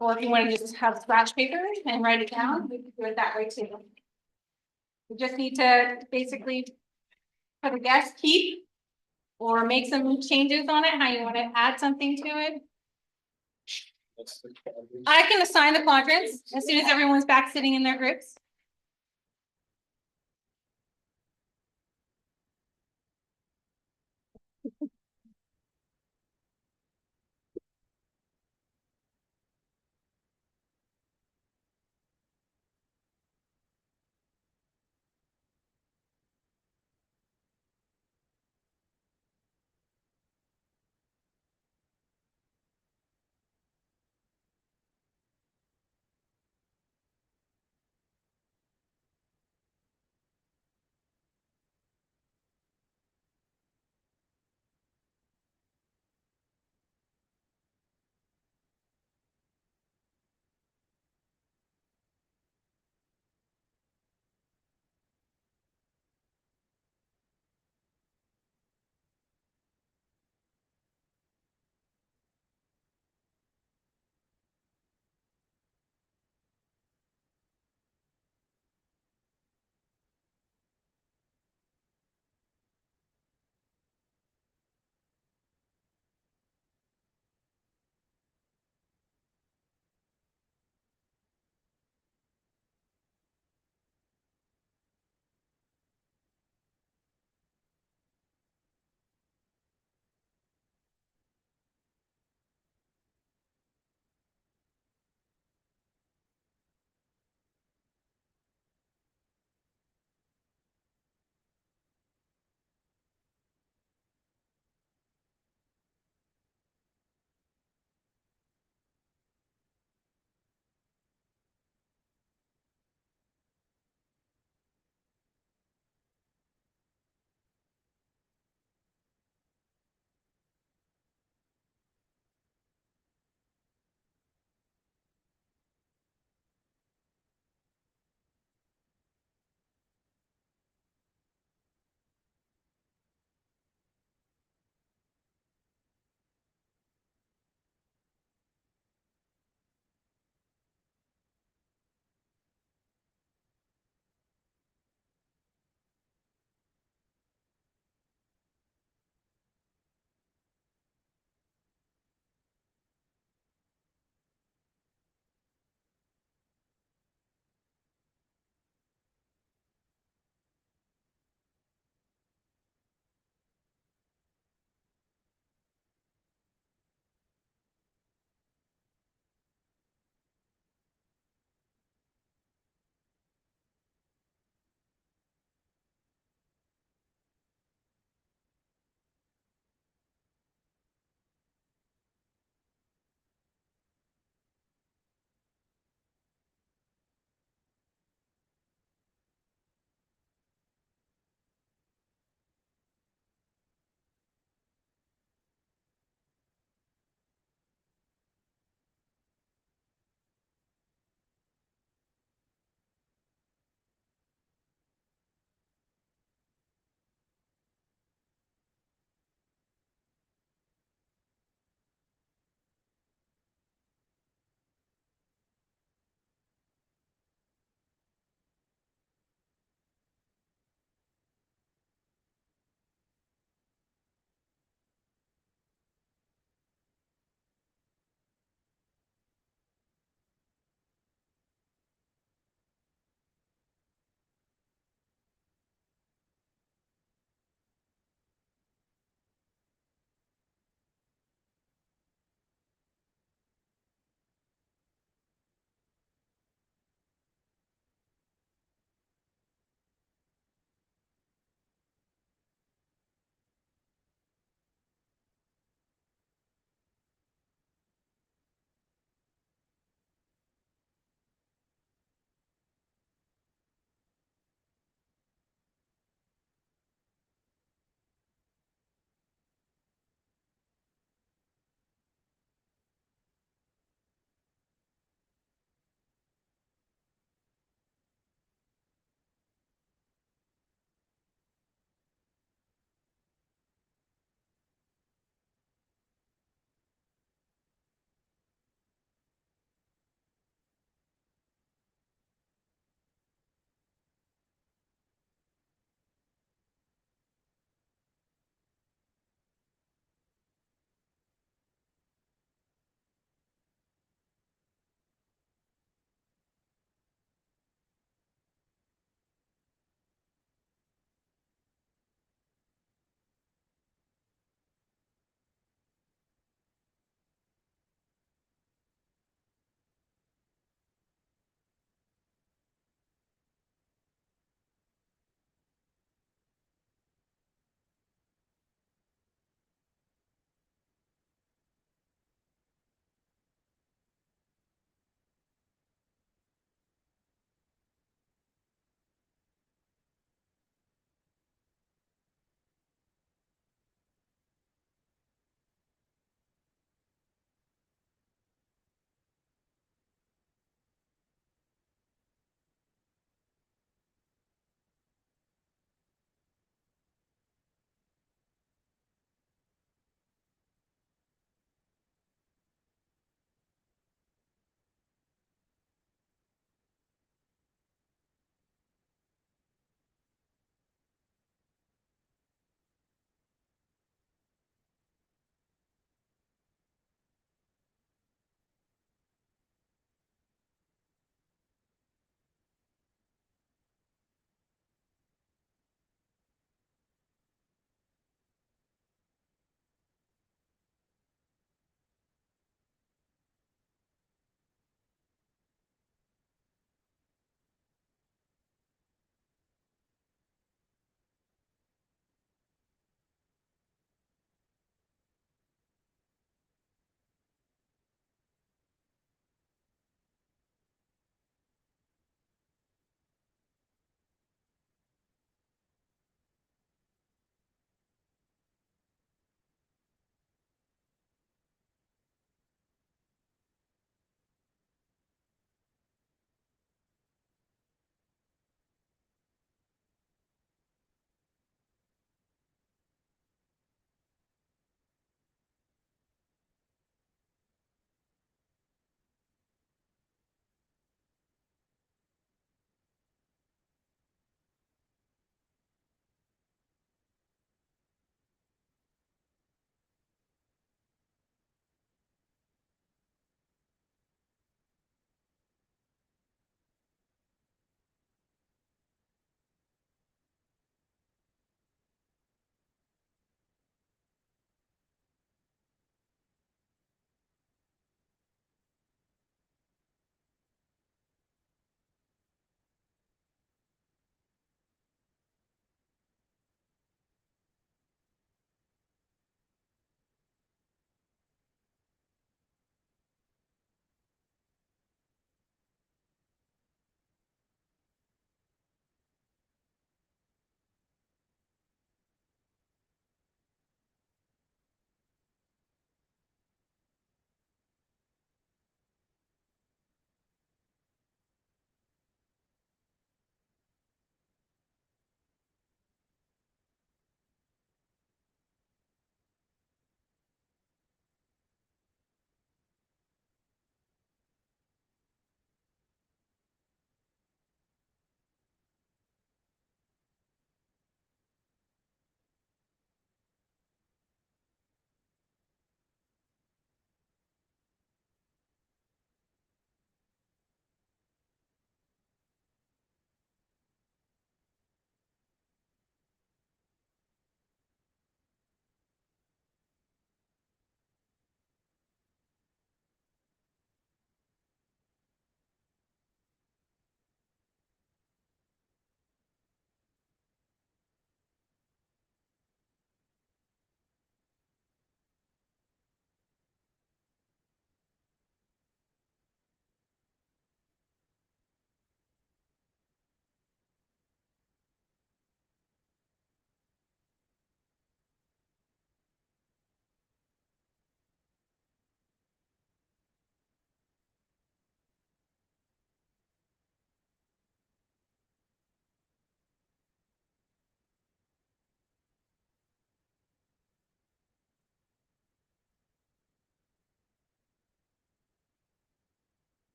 or if you want to just have scratch paper and write it down, we can do it that way too. We just need to basically put a guess, keep, or make some changes on it, how you want to add something to it. I can assign the quadrants as soon as everyone's back sitting in their groups.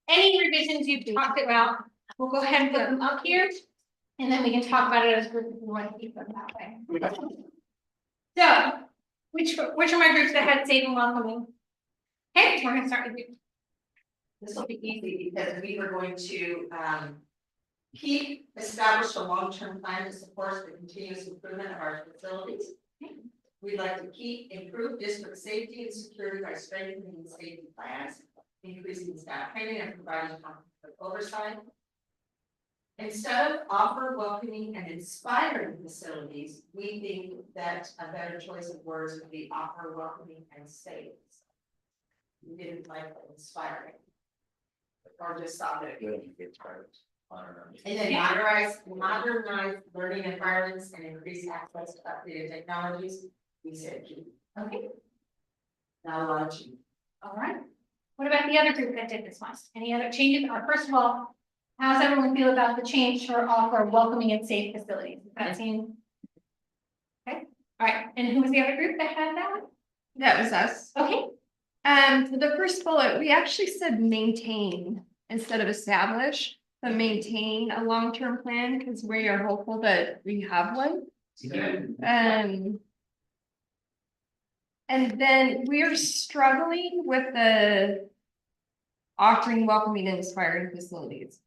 any revisions you've talked about, we'll go ahead and put them up here. And then we can talk about it as a group if we want to keep them that way. So, which are my groups that had safe and welcoming? Okay, we're gonna start with you. This will be easy because we were going to establish a long-term plan to support the continuous improvement of our facilities. We'd like to improve district safety and security by strengthening safety plans, increasing staff training and providing comprehensive oversight. Instead of offer, welcoming, and inspiring facilities, we think that a better choice of words would be offer, welcoming, and safe. We didn't like inspiring. Or just thought that. And then modernize learning environments and increase access to updated technologies. We said keep. Okay, Now launch. all right. What about the other group that did this one? Any other changes? Or first of all, how does everyone feel about the change to offer welcoming and safe facilities? Does that seem? Okay, all right. And who was the other group that had that one? That was us. Okay, For the first bullet, we actually said maintain instead of establish, but maintain a long-term plan because we are hopeful that we have one. And then we are struggling with the offering welcoming and inspiring facilities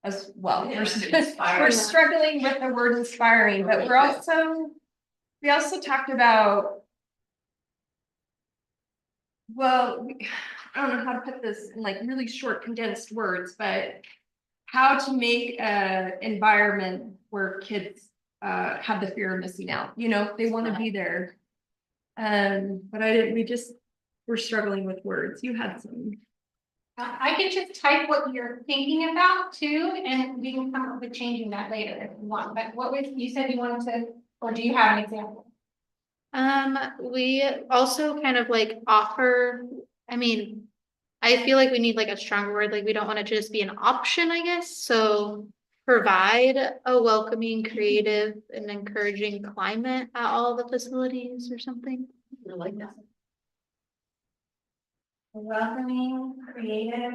as well. Yeah, We're inspiring. struggling with the word inspiring, but we also talked about, well, I don't know how to put this in like really short condensed words, but how to make a environment where kids have the fear of missing out, you know, they want to be there. But we're struggling with words. You had some. I can just type what you're thinking about too, and we can come up with changing that later if you want. But what was, you said you wanted to, or do you have an example? We also kind of like offer, I mean, I feel like we need like a stronger word, like we don't want it to just be an option, I guess, so provide a welcoming, creative, and encouraging climate at all the facilities or something. I like that. Welcoming, creative.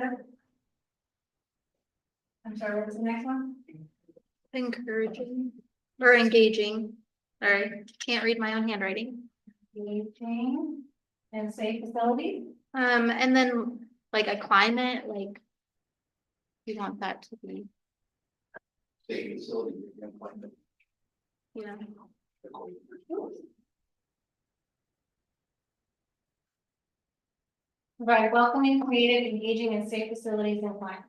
I'm sorry, what was the next one? Encouraging or engaging. Sorry, can't read my own handwriting. Engaging and safe facilities. And then like a climate, like we want that to be, State facility, and climate. yeah. Provide welcoming, creative, engaging, and safe facilities and climate.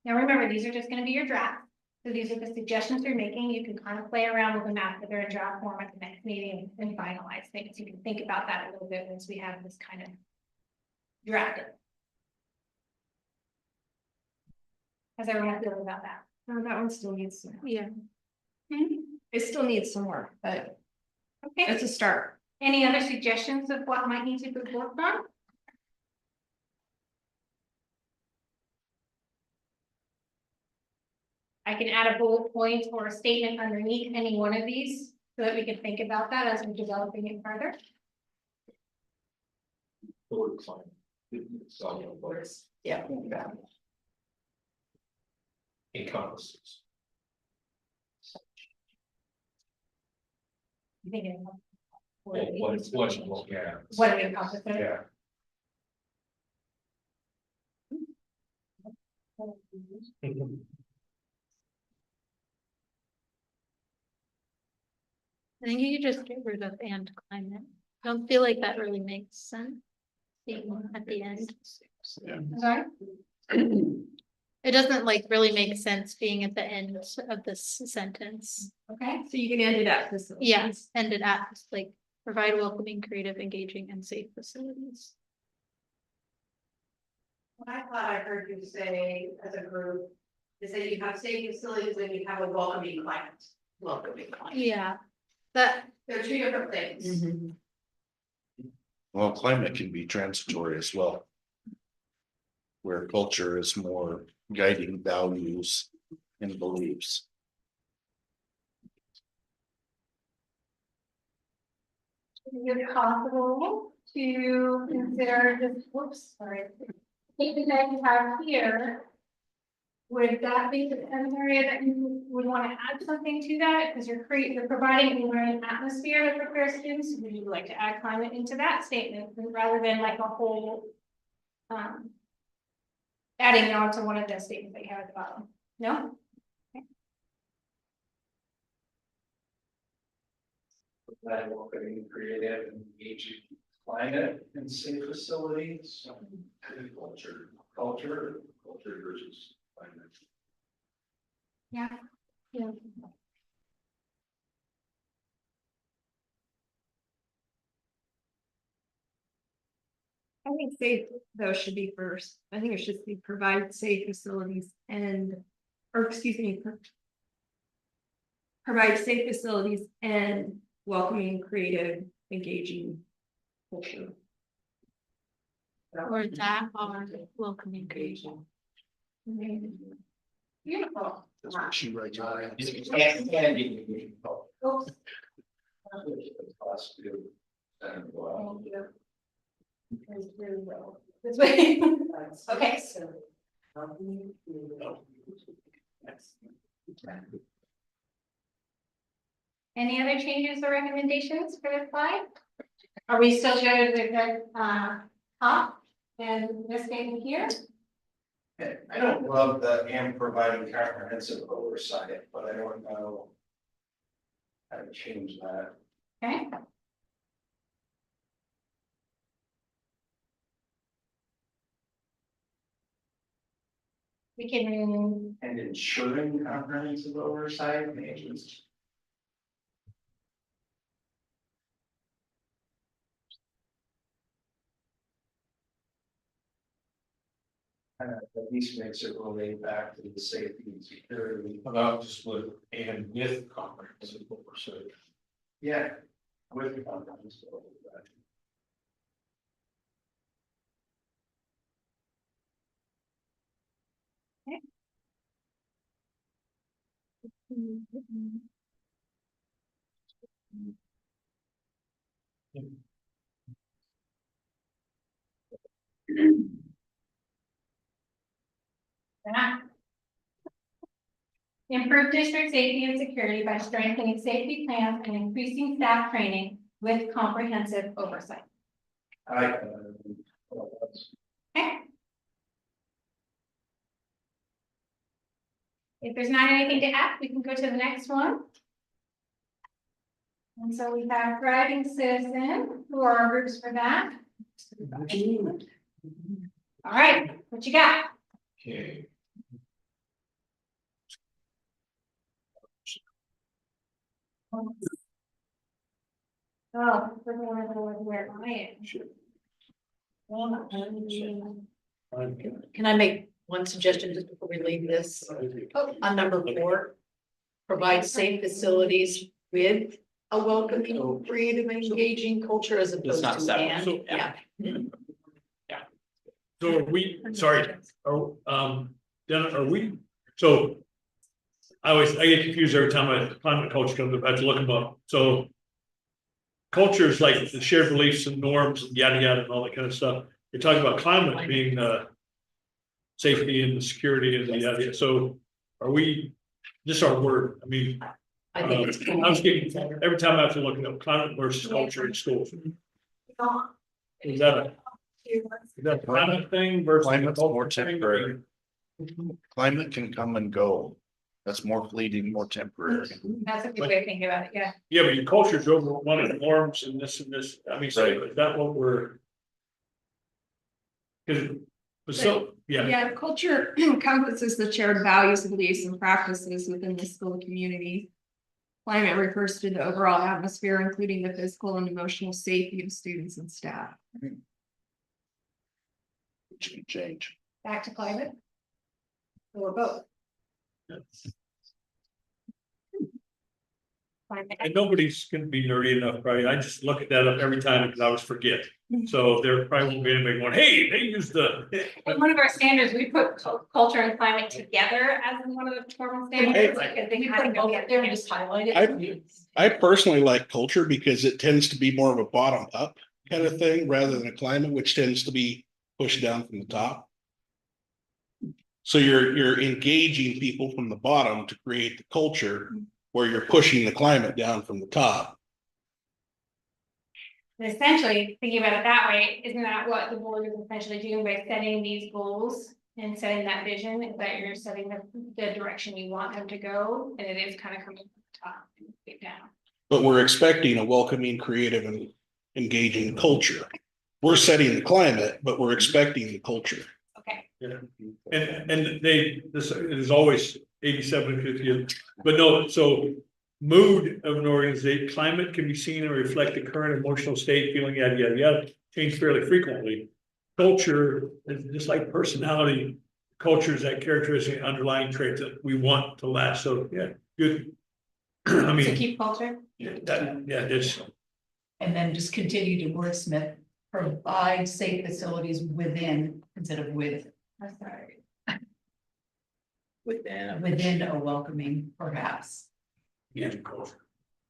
Now remember, these are just gonna be your drafts. So these are the suggestions you're making. You can kind of play around with them after they're in draft form at the next meeting and finalize things. You can think about that a little bit once we have this kind of drafted. How's everyone feeling about that? Oh, that one still needs some. Yeah. It still needs some work, but Okay, it's a start. any other suggestions of what might need to be worked on? I can add a bullet point or a statement underneath any one of these so that we can think about that as we're developing it further. Or climate. It's all about words. Yeah. Encompasses. You think it- Yeah. What it encompasses? Yeah. I think you could just get rid of and climate. I don't feel like that really makes sense. Being at the end. Sorry? It doesn't like really make sense being at the end of this sentence. Okay, So you can end it at facilities. Yes, ended at like provide welcoming, creative, engaging, and safe facilities. What I thought I heard you say as a group is that you have safe facilities and you have a welcoming climate. Welcoming climate. Yeah, that, They're two different things. Well, climate can be transitory as well. Where culture is more guiding values and beliefs. Is it possible to consider this, whoops, sorry. Taking that you have here. Would that be an area that you would want to add something to that? Because you're providing a learning atmosphere that prepares students. Would you like to add climate into that statement rather than like a whole? Adding it on to one of the statements that you have at the bottom, no? That welcoming, creative, and engaging climate and safe facilities. Culture versus climate. Yeah. Yeah. I think safe though should be first. I think it should be provide safe facilities and, or excuse me. Provide safe facilities and welcoming, creative, engaging culture. Or that, or welcoming creation. Beautiful. That's what she writes. And Oops, Us do. And well. thank you. That's really well. This way. Okay. Any other changes or recommendations for this slide? Are we still good with the top and this statement here? I don't love the and providing comprehensive oversight, but I don't know how to change that. Okay. We can, And ensuring comprehensive oversight, maybe. At least makes it relate back to the safety and security. About just with comprehensive oversight. Yeah. With comprehensive oversight. improve district safety and security by strengthening safety plans and increasing staff training with comprehensive oversight. Okay. If there's not anything to add, we can go to the next one. And so we have thriving citizen, who are our groups for that? All right, what you got? Okay. Oh, we're going to go where I am. Can I make one suggestion just before we leave this? On number 4, provide safe facilities with a welcoming, creative, and engaging culture as opposed not to separate. and, yeah. So are we, sorry, Dennis, are we, so. I get confused every time a climate culture comes up, I have to look them up, so. Culture is like the shared beliefs and norms and yada yada and all that kind of stuff. You're talking about climate being safety and the security and the yada, so are we, just our word, I mean. I think it's. I was getting, every time I have to look at climate versus culture in schools. Is that a climate thing versus? Climate's more culture thing? temporary. Climate can come and go. That's more fleeting, more temporary. That's a good way of thinking about it, yeah. Yeah, but your culture's over one of the norms and this, I mean, so is that what we're? Cause, so, yeah, Yeah, culture encompasses the shared values, beliefs, and practices within the school community. Climate refers to the overall atmosphere, including the physical and emotional safety of students and staff. Which can change. Back to climate. Or both. climate. And nobody's gonna be nerdy enough, probably. I just look at that up every time because I always forget. So there probably won't be anybody going, hey, they used the. In one of our standards, we put culture and climate together as one of the formal standards, because they kind of go There together. and just highlight it. I personally like culture because it tends to be more of a bottom up kind of thing rather than a climate, which tends to be pushed down from the top. So you're engaging people from the bottom to create the culture where you're pushing the climate down from the top. And essentially, thinking about it that way, isn't that what the board is essentially doing by setting these goals and setting that vision, is that you're setting the direction you want them to go, and it is kind of coming from the top and get down. But we're expecting a welcoming, creative and engaging culture. We're setting the climate, but we're expecting the culture. Okay, And this is always 87 and 50, but no, so mood of an organization, climate can be seen and reflect the current emotional state, feeling, yada, yada, yada, change fairly frequently. Culture is just like personality, culture is that characteristic underlying trait that we want to last, so, yeah, good. I to mean, keep culture. it's, And then just continue to wordsmith, provide safe facilities within instead of with, I'm sorry. within a welcoming perhaps. yeah, culture.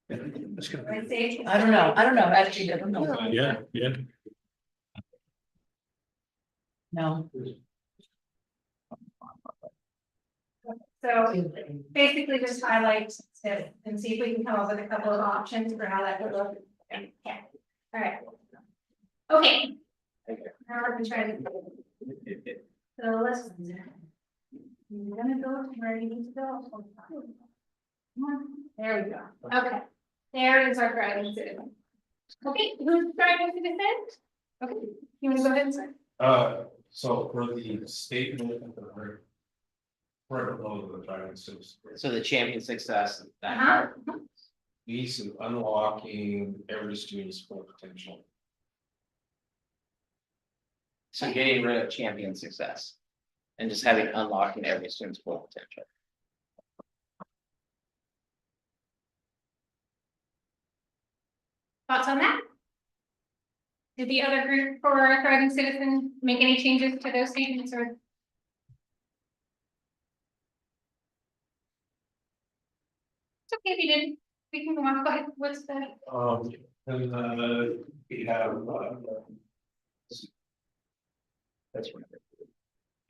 That's gonna I say- I don't know, actually, I don't know. be, yeah. No. So basically just highlight it and see if we can come up with a couple of options for how that would look. Okay, all right. Okay. Now we're gonna try to. So let's. You're gonna go to where you need to go. There we go. Okay. There is our guiding citizen. Okay, who's guiding citizen? Okay, you wanna go ahead and start? So for the statement. Right below the driving system. So the champion success, that Uh-huh. part, These of unlocking every student's full potential. so getting rid of champion success. And just having unlocking every student's full potential. Thoughts on that? Did the other group for thriving citizen make any changes to those statements or? It's okay if you didn't, we can go on, go ahead, what's the, And we have, That's right.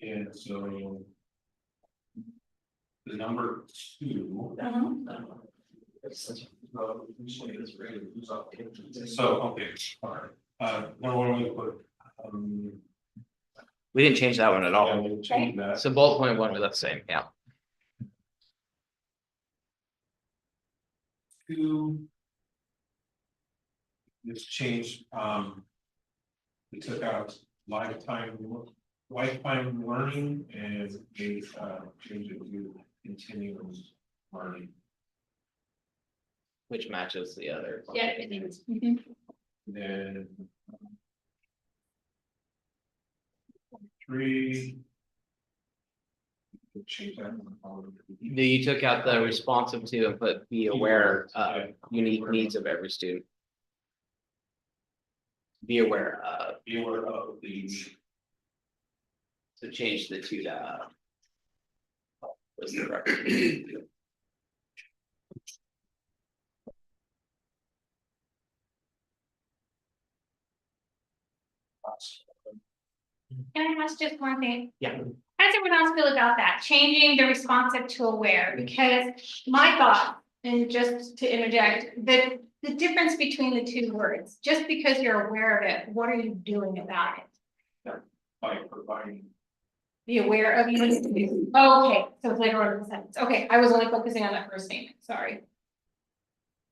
and so. The number 2. Usually it's rated, who's up? So, okay, all right, no one would put, We didn't change that one at yeah, all. we'll change that. So bullet point one was the same, yeah. 2. This change, we took out lifetime learning and we changed it to continuous learning. Which matches the other. yeah. Then 3. Change that. You took out the responsive to and put be aware of unique needs of every student. Be aware of, Be aware of the. so change the two to. Was the record. Can I ask just one thing? Yeah. How does everyone else feel about that, changing the responsive to aware, because my thought, and just to interject, the difference between the two words, just because you're aware of it, what are you doing about it? By providing. Be aware of you. Oh, okay, so it's later on in the sentence. Okay, I was only focusing on that first statement, sorry.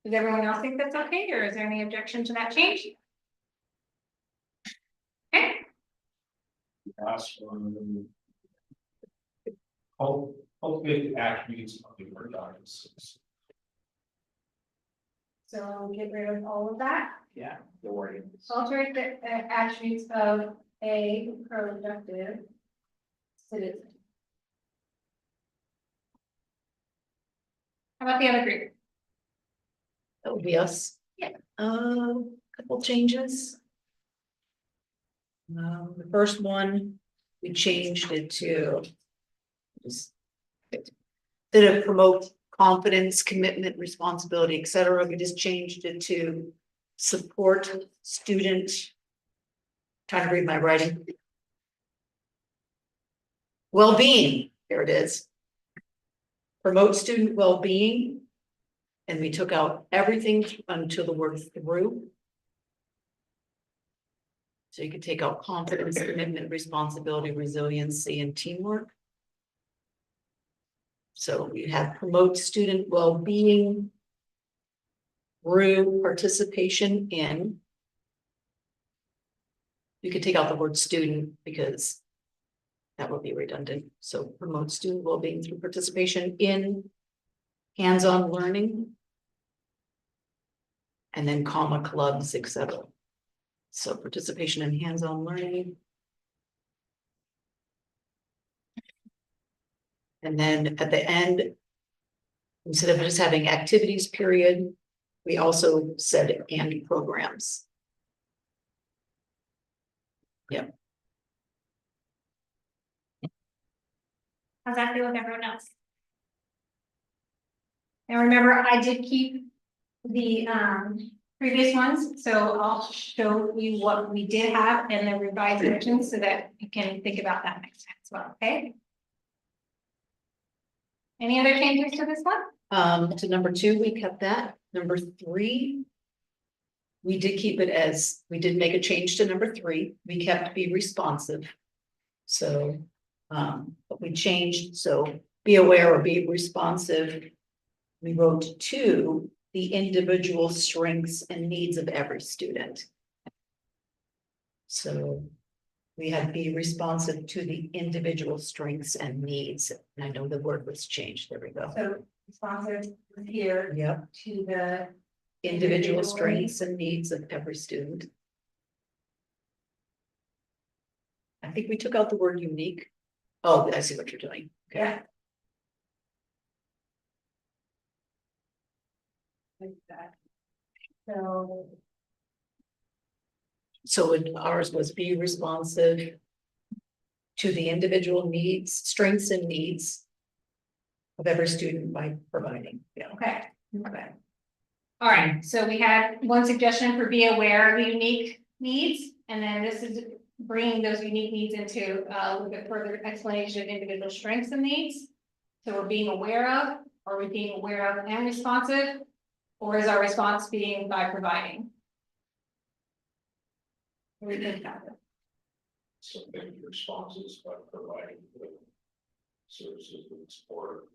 Does everyone else think that's okay, or is there any objection to that change? Okay, Last one. Cultivate the attributes of the organization. so get rid of all of that. Yeah, the wording. Alter the attributes of a productive citizen. How about the other group? That would be us. Yeah. Couple changes. The first one, we changed it to. Just. That promote confidence, commitment, responsibility, etc. We just changed it to support student. Trying to read my writing. Well-being, here it is. Promote student well-being. And we took out everything until the word through. So you could take out confidence, commitment, responsibility, resiliency, and teamwork. So we have promote student well-being. Through participation in. You could take out the word student because. That would be redundant. So promote student well-being through participation in. Hands-on learning. And then comma clubs, etc. So participation in hands-on learning. And then at the end, instead of just having activities period, we also said and programs. Yeah. How's that feel with everyone else? And remember, I did keep the previous ones, so I'll show you what we did have in the revised version so that you can think about that next time as well, okay? Any other changes to this one? To number 2, we kept that. Number 3. We did keep it as, we did make a change to number 3. We kept be responsive. So, but we changed, so be aware or be responsive. We wrote to the individual strengths and needs of every student. So we had be responsive to the individual strengths and needs. And I know the word was changed. There we go. So responsive here Yep. to the Individual strengths and needs of every student. I think we took out the word unique. Oh, I see what you're doing. Okay. yeah. Like that. So Ours was be responsive to the individual needs, strengths and needs of every student by providing. Yeah. okay. All right, so we had one suggestion for be aware of the unique needs, and then this is bringing those unique needs into a little bit further explanation of individual strengths and needs. So we're being aware of, are we being aware of and responsive? Or is our response being by providing? What do you think about it? Something responses by providing the services and support.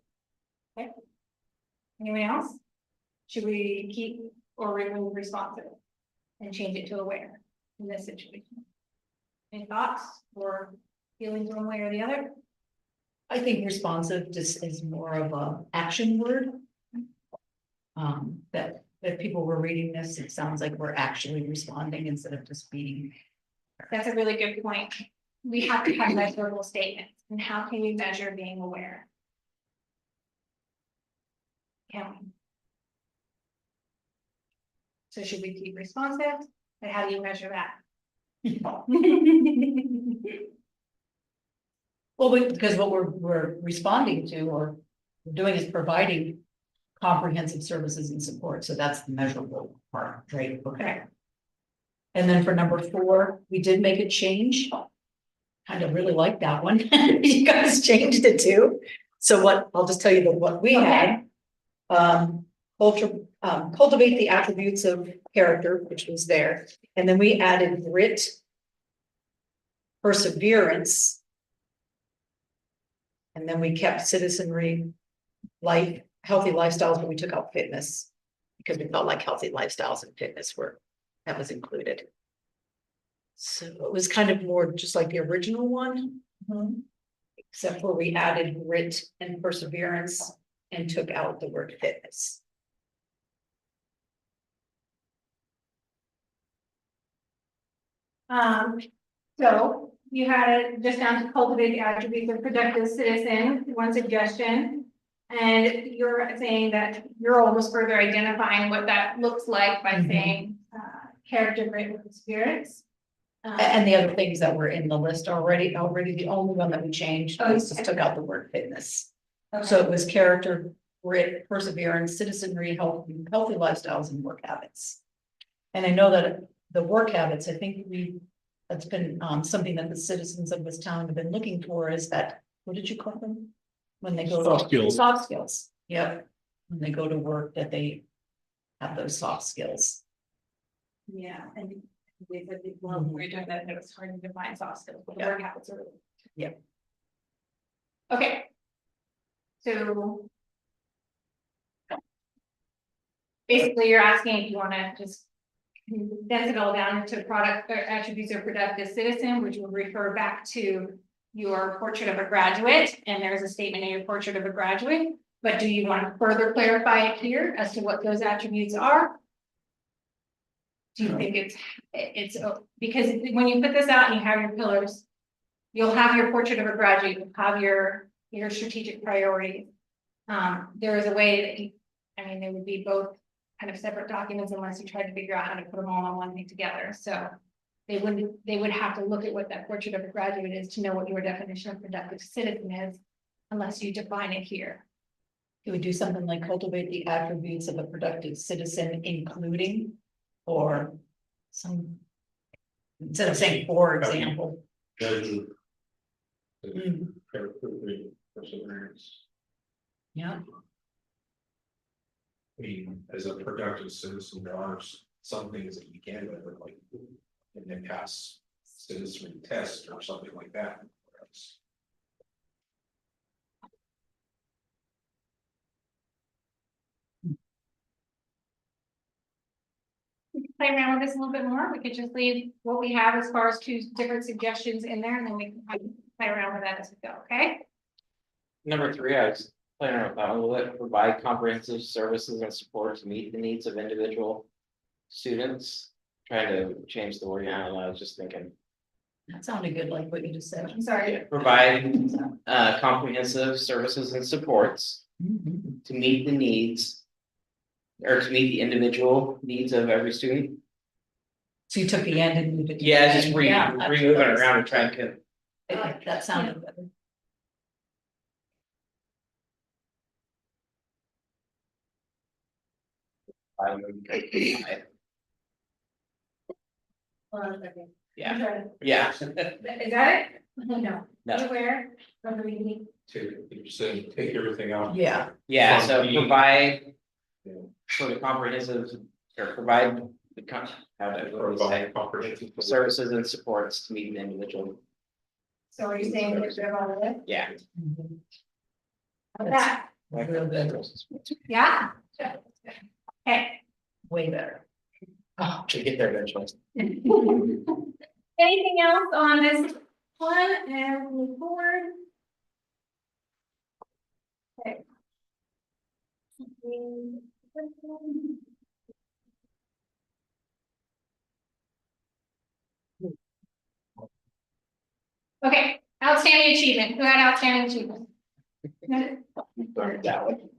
Anyone else? Should we keep or remove responsive and change it to aware in this situation? Any thoughts or feelings one way or the other? I think responsive just is more of a action word. That if people were reading this, it sounds like we're actually responding instead of just being. That's a really good point. We have to have measurable statements, and how can we measure being aware? Can we? So should we keep responsive? And how do you measure that? Well, because what we're responding to or doing is providing comprehensive services and support. So that's the measurable part, right? Okay. And then for number 4, we did make a change. Kind of really like that one. You guys changed it too. So what, I'll just tell you what we had. Cultivate the attributes of character, which was there. And then we added grit, perseverance. And then we kept citizenry, life, healthy lifestyles, but we took out fitness. Because we felt like healthy lifestyles and fitness that was included. So it was kind of more just like the original one. Except for we added grit and perseverance and took out the word fitness. So you had it just down to cultivate the attributes of productive citizen, one suggestion. And you're saying that your role was further identifying what that looks like by Mhm. saying, character great with experience. And the other things that were in the list already, the only one that we changed was just took out the word fitness. So it was character, grit, perseverance, citizenry, healthy lifestyles and work habits. And I know that the work habits, I think that's been something that the citizens of this town have been looking for is that, what did you call them? When they go. Soft skills. Soft skills, yep. When they go to work, that they have those soft skills. Yeah, and we're doing that, it was hard to define soft skills, but the work habits are. Yep. Okay. So. Basically, you're asking if you wanna just condense it all down into product or attributes of productive citizen, which will refer back to your portrait of a graduate, and there's a statement in your portrait of a graduate. But do you want to further clarify it here as to what those attributes are? Do you think it's because when you put this out and you have your pillars, you'll have your portrait of a graduate, you'll have your strategic priorities. There is a way that they would be both kind of separate documents unless you tried to figure out how to put them all on one thing together. So they would have to look at what that portrait of a graduate is to know what your definition of productive citizen is, unless you define it here. Can we do something like cultivate the attributes of a productive citizen, including, or some, instead of saying, for example. Judge. Mm, Perseverance. yeah, I mean, as a productive citizen, there are some things that you can do, like, and then pass citizen test or something like that. Play around with this a little bit more. We could just leave what we have as far as two different suggestions in there, and then we can play around with that as we go, okay? Number 3, I was playing around with that one. Will it provide comprehensive services and support to meet the needs of individual students? Trying to change the wording. I don't know, I was just thinking. that sounded good, like what you just said. I'm sorry. Provide comprehensive services and supports Mhm. to meet the needs. Or to meet the individual needs of every student. So you took the end and moved it. to Yeah, the just end. remove that's it nice. around and try and get. I like that sounded better. Yeah, yeah. Is that it? No. No. Where? From the beginning? You say take everything out. Yeah, Yeah, From so the- provide. Yeah. For the comprehensive, or provide the how to, what do we say, Comprehensive. services and supports to meet an individual, So are you saying that you're all of it? yeah. Mhm. Like that, Real good. yeah? Okay. Way better. Oh, to get there eventually. Anything else on this one and move forward? Okay. Okay, outstanding achievement. Who had outstanding achievement? That one.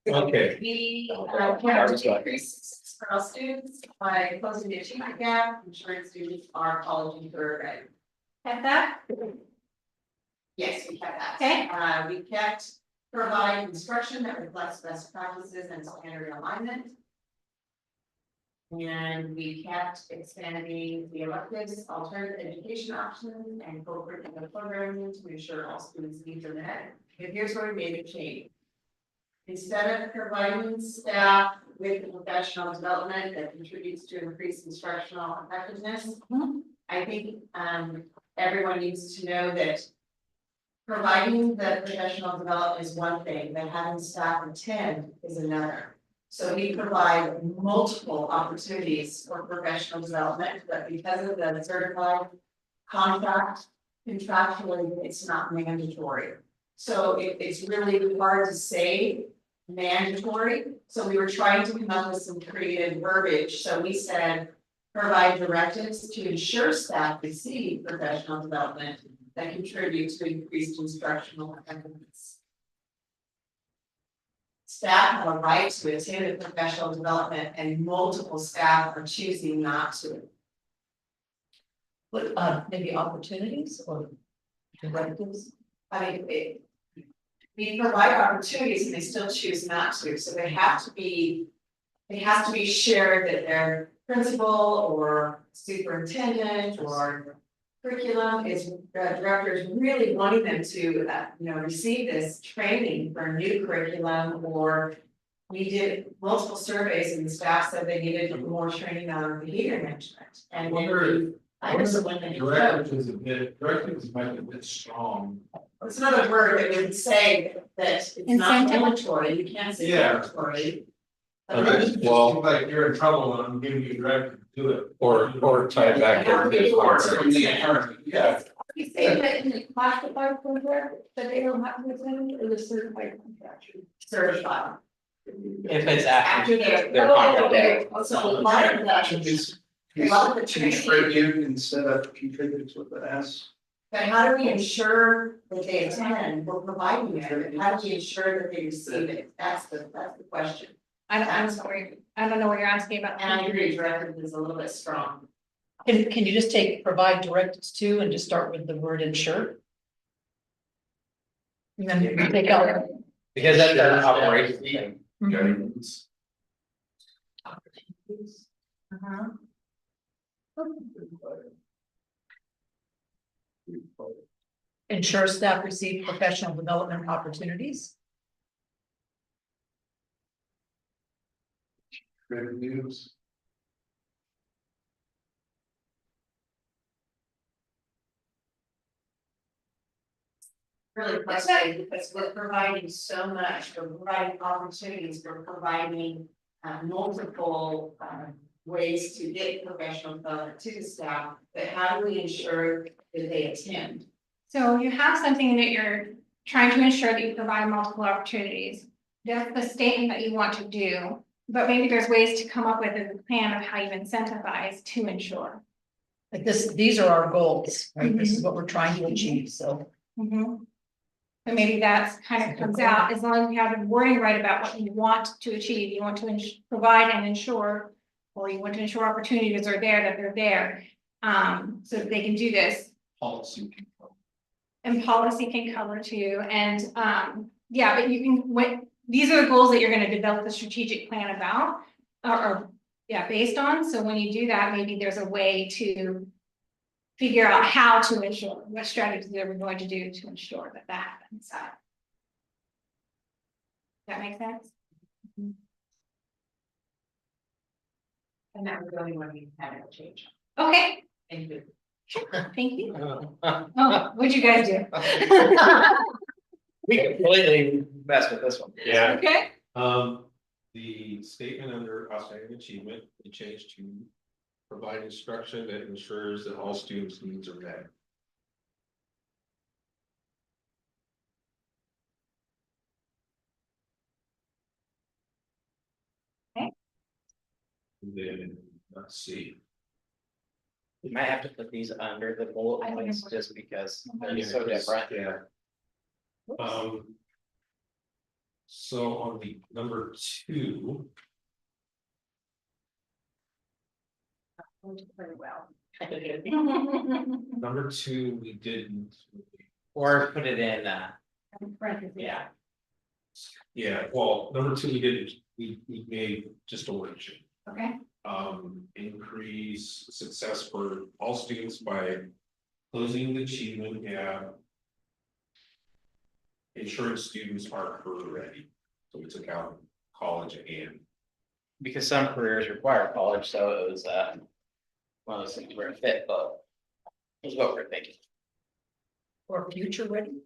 Okay, We Okay. have to increase for all students by closing the achievement gap, ensuring students are college and career ready. Had that? Yes, we kept that. Okay. We kept provide instruction that reflects best practices and standard alignment. And we kept expanding the electives, alternative education options, and co-curricular programming to ensure all students' needs are met. And here's where we made a change. Instead of providing staff with professional development that contributes to increased instructional effectiveness, I think everyone needs to know that providing the professional development is one thing, but having staff attend is another. So we provide multiple opportunities for professional development, but because of the certified contract, contractually, it's not mandatory. So it's really hard to say mandatory, so we were trying to come up with some creative verbiage, so we said provide directives to ensure staff receive professional development that contribute to increased instructional effectiveness. staff have a right to attend a professional development and multiple staff are choosing not to. What, maybe opportunities or directives? I mean, we provide opportunities and they still choose not to, so they have to be. It has to be shared that their principal or superintendent or curriculum is, director is really wanting them to, receive this training for a new curriculum, or. We did multiple surveys and the staff said they needed more training on behavior management and. I was when they Directive is might be a bit strong. It's another word that would say that it's not Incentive? mandatory, you can't say Yeah. mandatory. Okay, well, like you're in trouble and I'm giving you a directive to do it. Or tie it back to the Or something, yeah. You say that in the classified contract, that they don't have to attend, or the certified contract? Certified. If it's after After their contract day. So a lot of that, a lot of the training, Contribute instead of contributes with the S. but how do we ensure that they attend, we're providing it, how do we ensure that they receive it, that's the question. I'm sorry, I don't know what you're asking about. And I agree, directive is a little bit strong. Can you just provide directives to and just start with the word ensure? And then you take out. Because that's an operations thing. Guidance. Uh-huh. Ensure staff receive professional development opportunities. Good news. Really frustrating because we're providing so much, we're providing opportunities, we're providing multiple ways to get professional development to the staff, but how do we ensure that they attend? So you have something that you're trying to ensure that you provide multiple opportunities. That's the statement that you want to do, but maybe there's ways to come up with a plan of how you incentivize to ensure. Like these are our goals, right? This is what we're trying to achieve, so. So maybe that's kind of comes out, as long as you have the wording right about what you want to achieve, you want to provide and ensure. Or you want to ensure opportunities are there, that they're there, so that they can do this. Policy. And policy can cover too, and yeah, but you can, these are the goals that you're gonna develop the strategic plan about. Or based on, so when you do that, maybe there's a way to figure out how to ensure, what strategies are we going to do to ensure that that happens. Does that make sense? And that was the only one we had to change. Okay, Thank you. thank you. Oh, what'd you guys do? We completely messed with this one. Yeah. Okay, The statement under outstanding achievement, we changed to provide instruction that ensures that all students' needs are met. Okay. And then, let's see. We might have to put these under the bullet I points remember. just because Yeah, they're so 'cause- different. Yeah. So on the number 2, Very well. number 2, we didn't. Or put it in, yeah. Yeah, well, number 2, we didn't, we made just a word change. okay, Increase success for all students by closing the achievement gap. Ensuring students are career ready, so we took out college and. Because some careers require college, so it was one of those things where it fit, but is what we're thinking. Or future ready.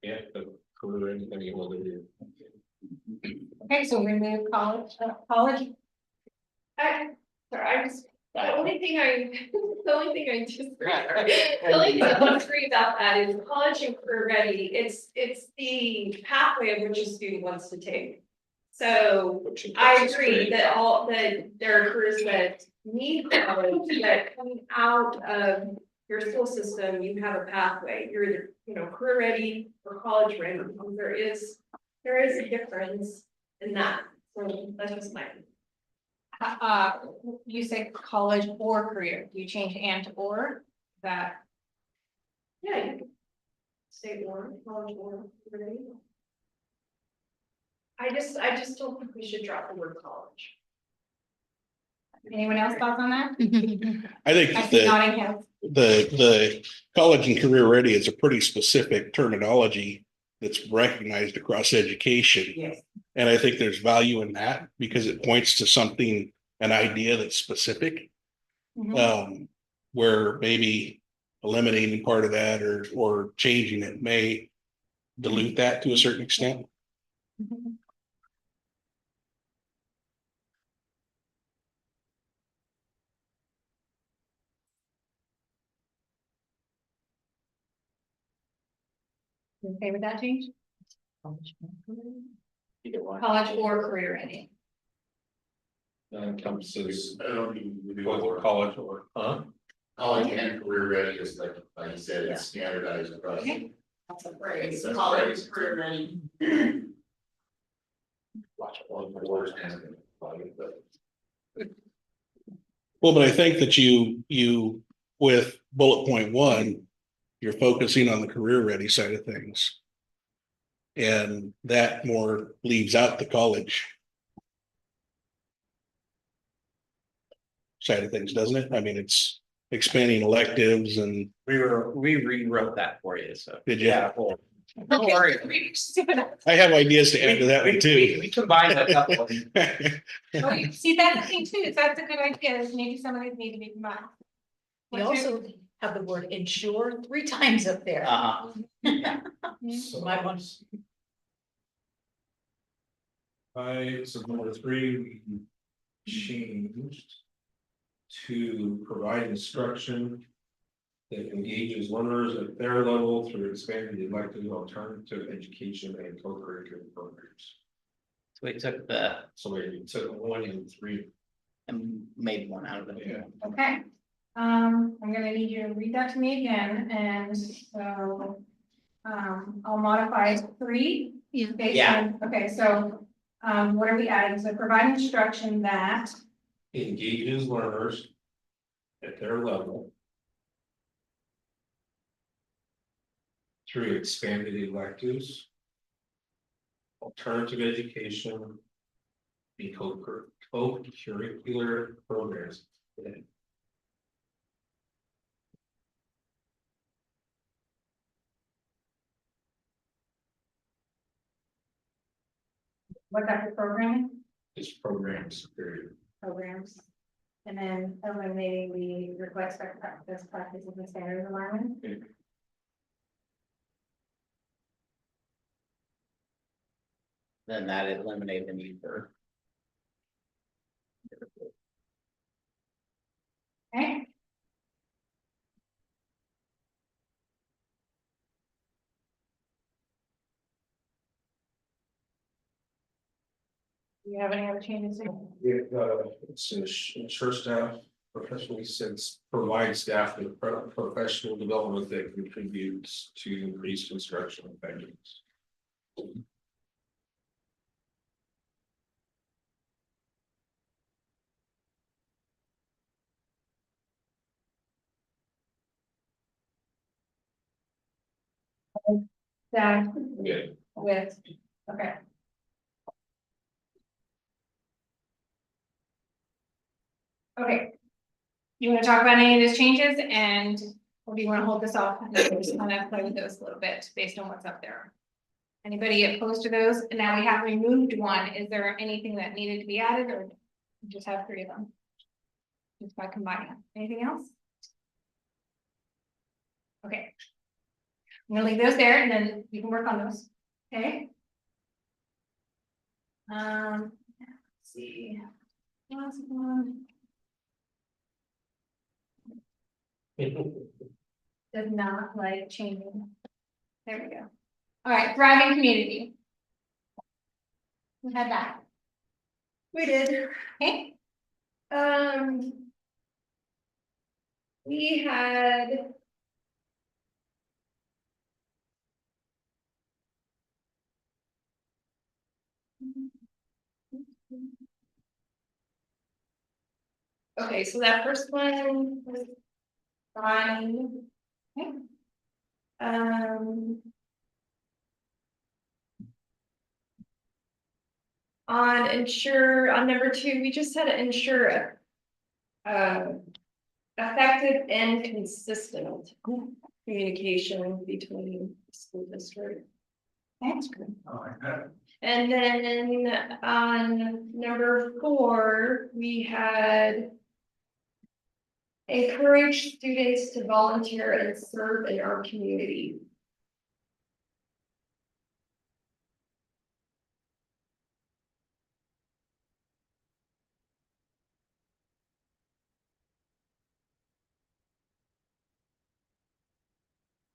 Yeah, the career ready, I mean, what they do. okay, so remove college. Sorry, the only thing I disagree, the only thing I don't agree about that is college and career ready, it's the pathway of which a student wants to take. So I agree that there are careers that need college, that coming out of your school system, you have a pathway, you're either, career ready or college ready, There is a difference in that, so that's just my. You said college or career, do you change and to or? That, Yeah. You could say or, college or, degree. I just don't think we should drop the word college. anyone else thoughts on that? I think I see that nodding heads. the college and career ready is a pretty specific terminology that's recognized across education. Yes. And I think there's value in that because it points to something, an idea that's specific. Mhm. Where maybe eliminating part of that or changing it may dilute that to a certain extent. Mhm. You okay with that change? Either one. College or career ready? That encompasses I don't even do both college or, huh? college and career ready is like you said, it's standardized across. Okay. That's a phrase. That's College, right. career ready. Watch it on the words and but Well, but I think that you, with bullet point one, you're focusing on the career ready side of things. And that more leaves out the college side of things, doesn't it? I mean, it's expanding electives and We rewrote that for you, so. Did you? Yeah, well, don't worry. I have ideas to add to that one We too. combined a couple. Okay, see, that's the thing too, is that's a good idea, is maybe some of these need to be combined. We also have the word ensure 3 times up there. So Might want so number 3, we changed to provide instruction that engages learners at their level through expanded elective alternative education and co-curricular programs. So we took the, So we took 1 and 3. and made one out of it. Yeah. Okay, I'm gonna need you to read that to me again, and so. I'll modify 3. Yeah. Based Yeah. on, okay, so, what are we adding? So provide instruction that, Engages learners at their level through expanded electives, alternative education, and co-curricular programs. what type of programming, It's programs, period. programs. And then eliminating the request for best practices and standards alignment. Then that eliminated the need for. Okay. Do you have any other changes? It's ensure staff professionally since provide staff with professional development that contributes to increased instructional effectiveness. That Yeah. with, okay. Okay. You wanna talk about any of these changes and, or do you wanna hold this off and then just kind of play with those a little bit based on what's up there? Anybody opposed to those? And now we have removed one. Is there anything that needed to be added or just have 3 of them? Just by combining them. Anything else? Okay. I'm gonna leave those there and then you can work on those, okay? Let's see. Last one. Does not like changing. There we go. All right, thriving community. We had that, We did. okay? We had. Okay, so that first one was fine. Okay. On ensure, on number 2, we just had to ensure effective and consistent communication between the school district. That's good. And then on number 4, we had encourage students to volunteer and serve in our community.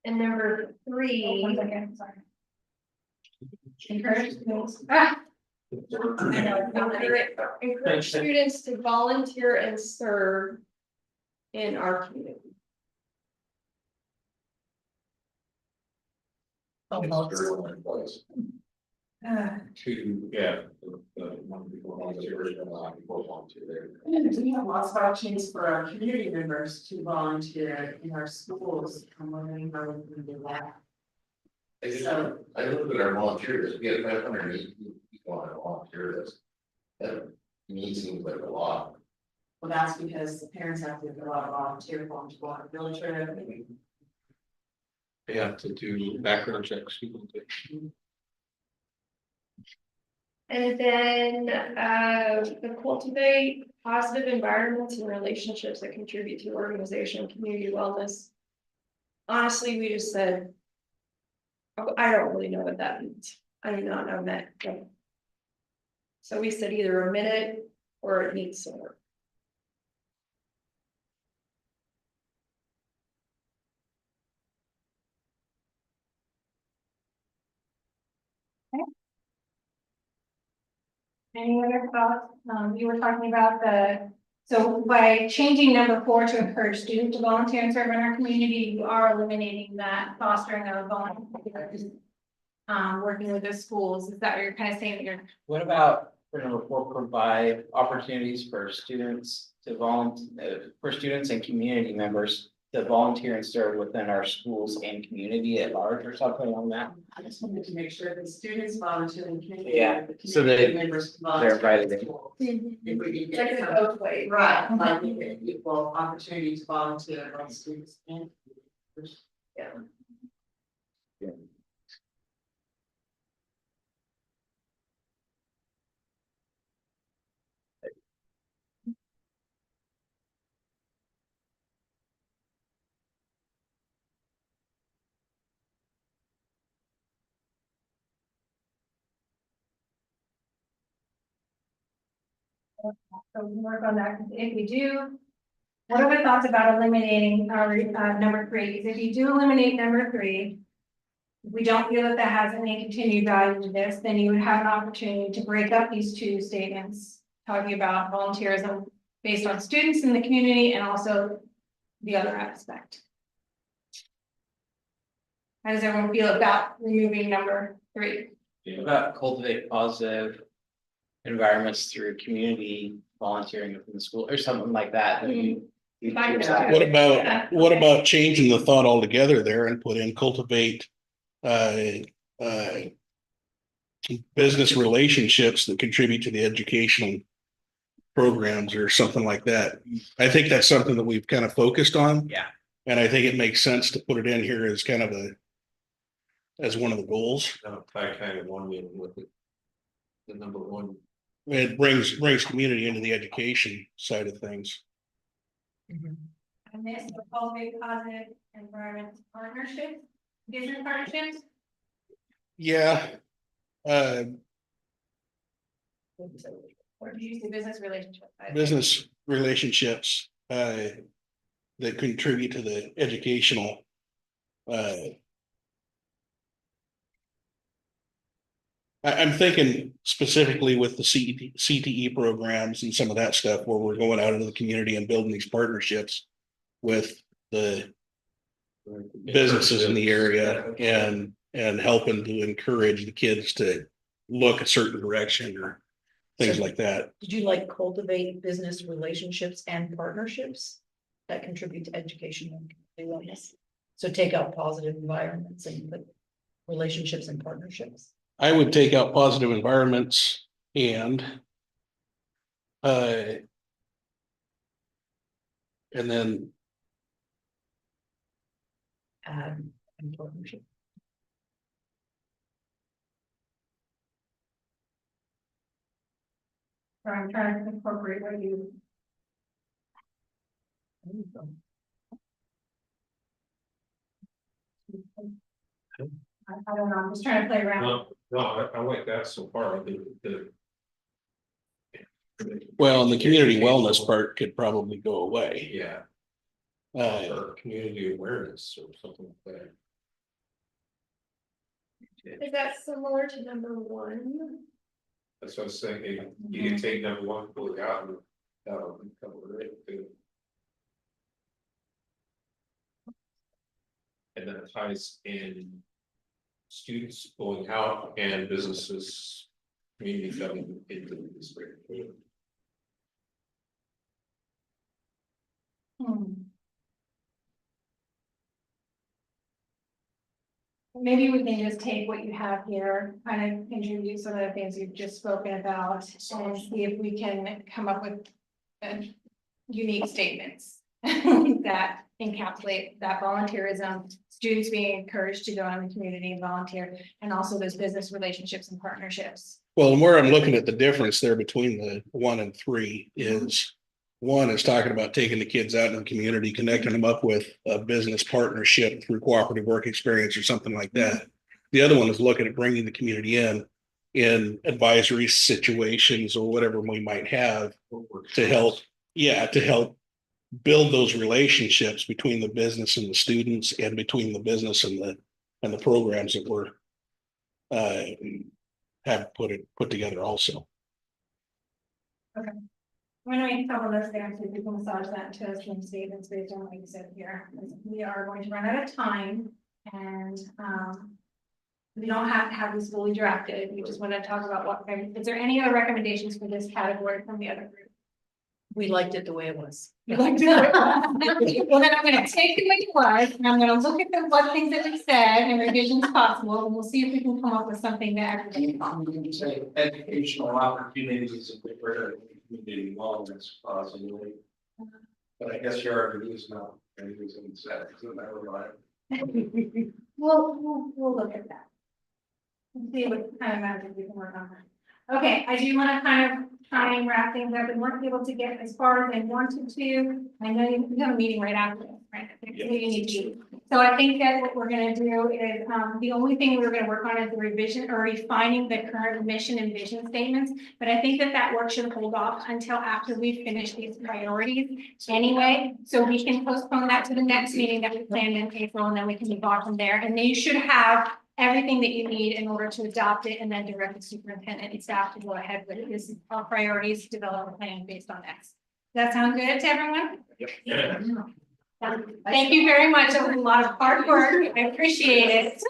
And number 3. One second, sorry. Encourage schools. I know, Encourage students to volunteer and serve in our community. To, yeah, the one people volunteer, and a lot of people volunteer there. We have lots of opportunities for our community members to volunteer in our schools. I'm wondering how we can do that. I look at our volunteers, we have 580 people on our volunteer list. That to me seems like a lot. Well, that's because the parents have to do a lot of volunteer form to go on a field trip. They have to do background checks. And then the cultivate positive environments and relationships that contribute to organization and community wellness. Honestly, we just said, I don't really know what that means. I do not know that. So we said either omit it or it needs some work. Any other thoughts? You were talking about so by changing number 4 to encourage students to volunteer and serve in our community, you are eliminating that fostering of volunteers. Working with the schools, is that what you're kind of saying that you're? What about for number 4, provide opportunities for students to volunteer, for students and community members to volunteer and serve within our schools and community at large or something on that? I just wanted to make sure that students volunteer in the community. Yeah, the so community they- members they're volunteer invited in in. schools. If we can Check get it some, both ways. right, like we get equal opportunity to volunteer among students and. Yeah. So we can work on that, 'cause if we do. What are the thoughts about eliminating our number 3? Because if you do eliminate number 3. If we don't feel that that has any continued value to this, then you would have an opportunity to break up these 2 statements. Talking about volunteerism based on students in the community and also the other aspect. How does everyone feel about removing number 3? What about cultivate positive environments through community volunteering within the school or something like that? What about changing the thought altogether there and put in cultivate business relationships that contribute to the educational programs or something like that? I think that's something that we've kind of focused on. Yeah. And I think it makes sense to put it in here as kind of as one of the goals. I kind of wanted with it. The number 1. It brings community into the education side of things. And this will cultivate positive environment partnerships, business partnerships. Yeah. Or do you use the business relationship? Business relationships that contribute to the educational I'm thinking specifically with the CTE programs and some of that stuff where we're going out into the community and building these partnerships with the businesses in the area and helping to encourage the kids to look a certain direction or things like that. Did you like cultivate business relationships and partnerships that contribute to education and community wellness? So take out positive environments and put relationships and partnerships. I would take out positive environments and and then And partnership. Or I'm trying to incorporate what you, There you go. I don't know, I'm just trying to play around. No, I like that so far, well, and the community wellness part could probably go away. yeah, or community awareness or something like that. Is that similar to number 1? That's what I was saying, you can take number 1, pull it out, and that'll cover it too. And then it ties in students going out and businesses, community coming into the district. Maybe we can just take what you have here, kind of introduce some of the things you've just spoken about, and see if we can come up with unique statements that encapsulate that volunteerism, students being encouraged to go out in the community and volunteer, and also those business relationships and partnerships. Well, and where I'm looking at the difference there between the 1 and 3 is 1 is talking about taking the kids out in the community, connecting them up with a business partnership through cooperative work experience or something like that. The other one is looking at bringing the community in advisory situations or whatever we might have to help, to help build those relationships between the business and the students and between the business and the programs that we're have put together also. I'm gonna make a couple of those there, so we can massage that to us from statements based on what you said here. We are going to run out of time and, we don't have to have this fully drafted. We just want to talk about what, is there any other recommendations for this category from the other group? We liked it the way it was. You like to do it? Well, then I'm gonna take the way it was, and I'm gonna look at the what things that we said and revisions possible, and we'll see if we can come up with something that everybody. I'm going to say educational opportunities and community wellness possibly. But I guess you already used now, and using that, isn't that right? We'll look at that. Let's see what kind of magic we can work on that. Okay, I do wanna kind of try and wrap things up and weren't able to get as far as I wanted to. I know you have a meeting right after this, right? Yeah. You need to. So I think that what we're gonna do is, the only thing we're gonna work on is the revision or refining the current mission and vision statements. But I think that work should hold off until after we finish these priorities anyway. So we can postpone that to the next meeting that we planned in April, and then we can move on from there. And then you should have everything that you need in order to adopt it and then direct the superintendent and staff to go ahead with his priorities, develop a plan based on X. Does that sound good to everyone? Yeah. Thank you very much. It was a lot of hard work. I appreciate it.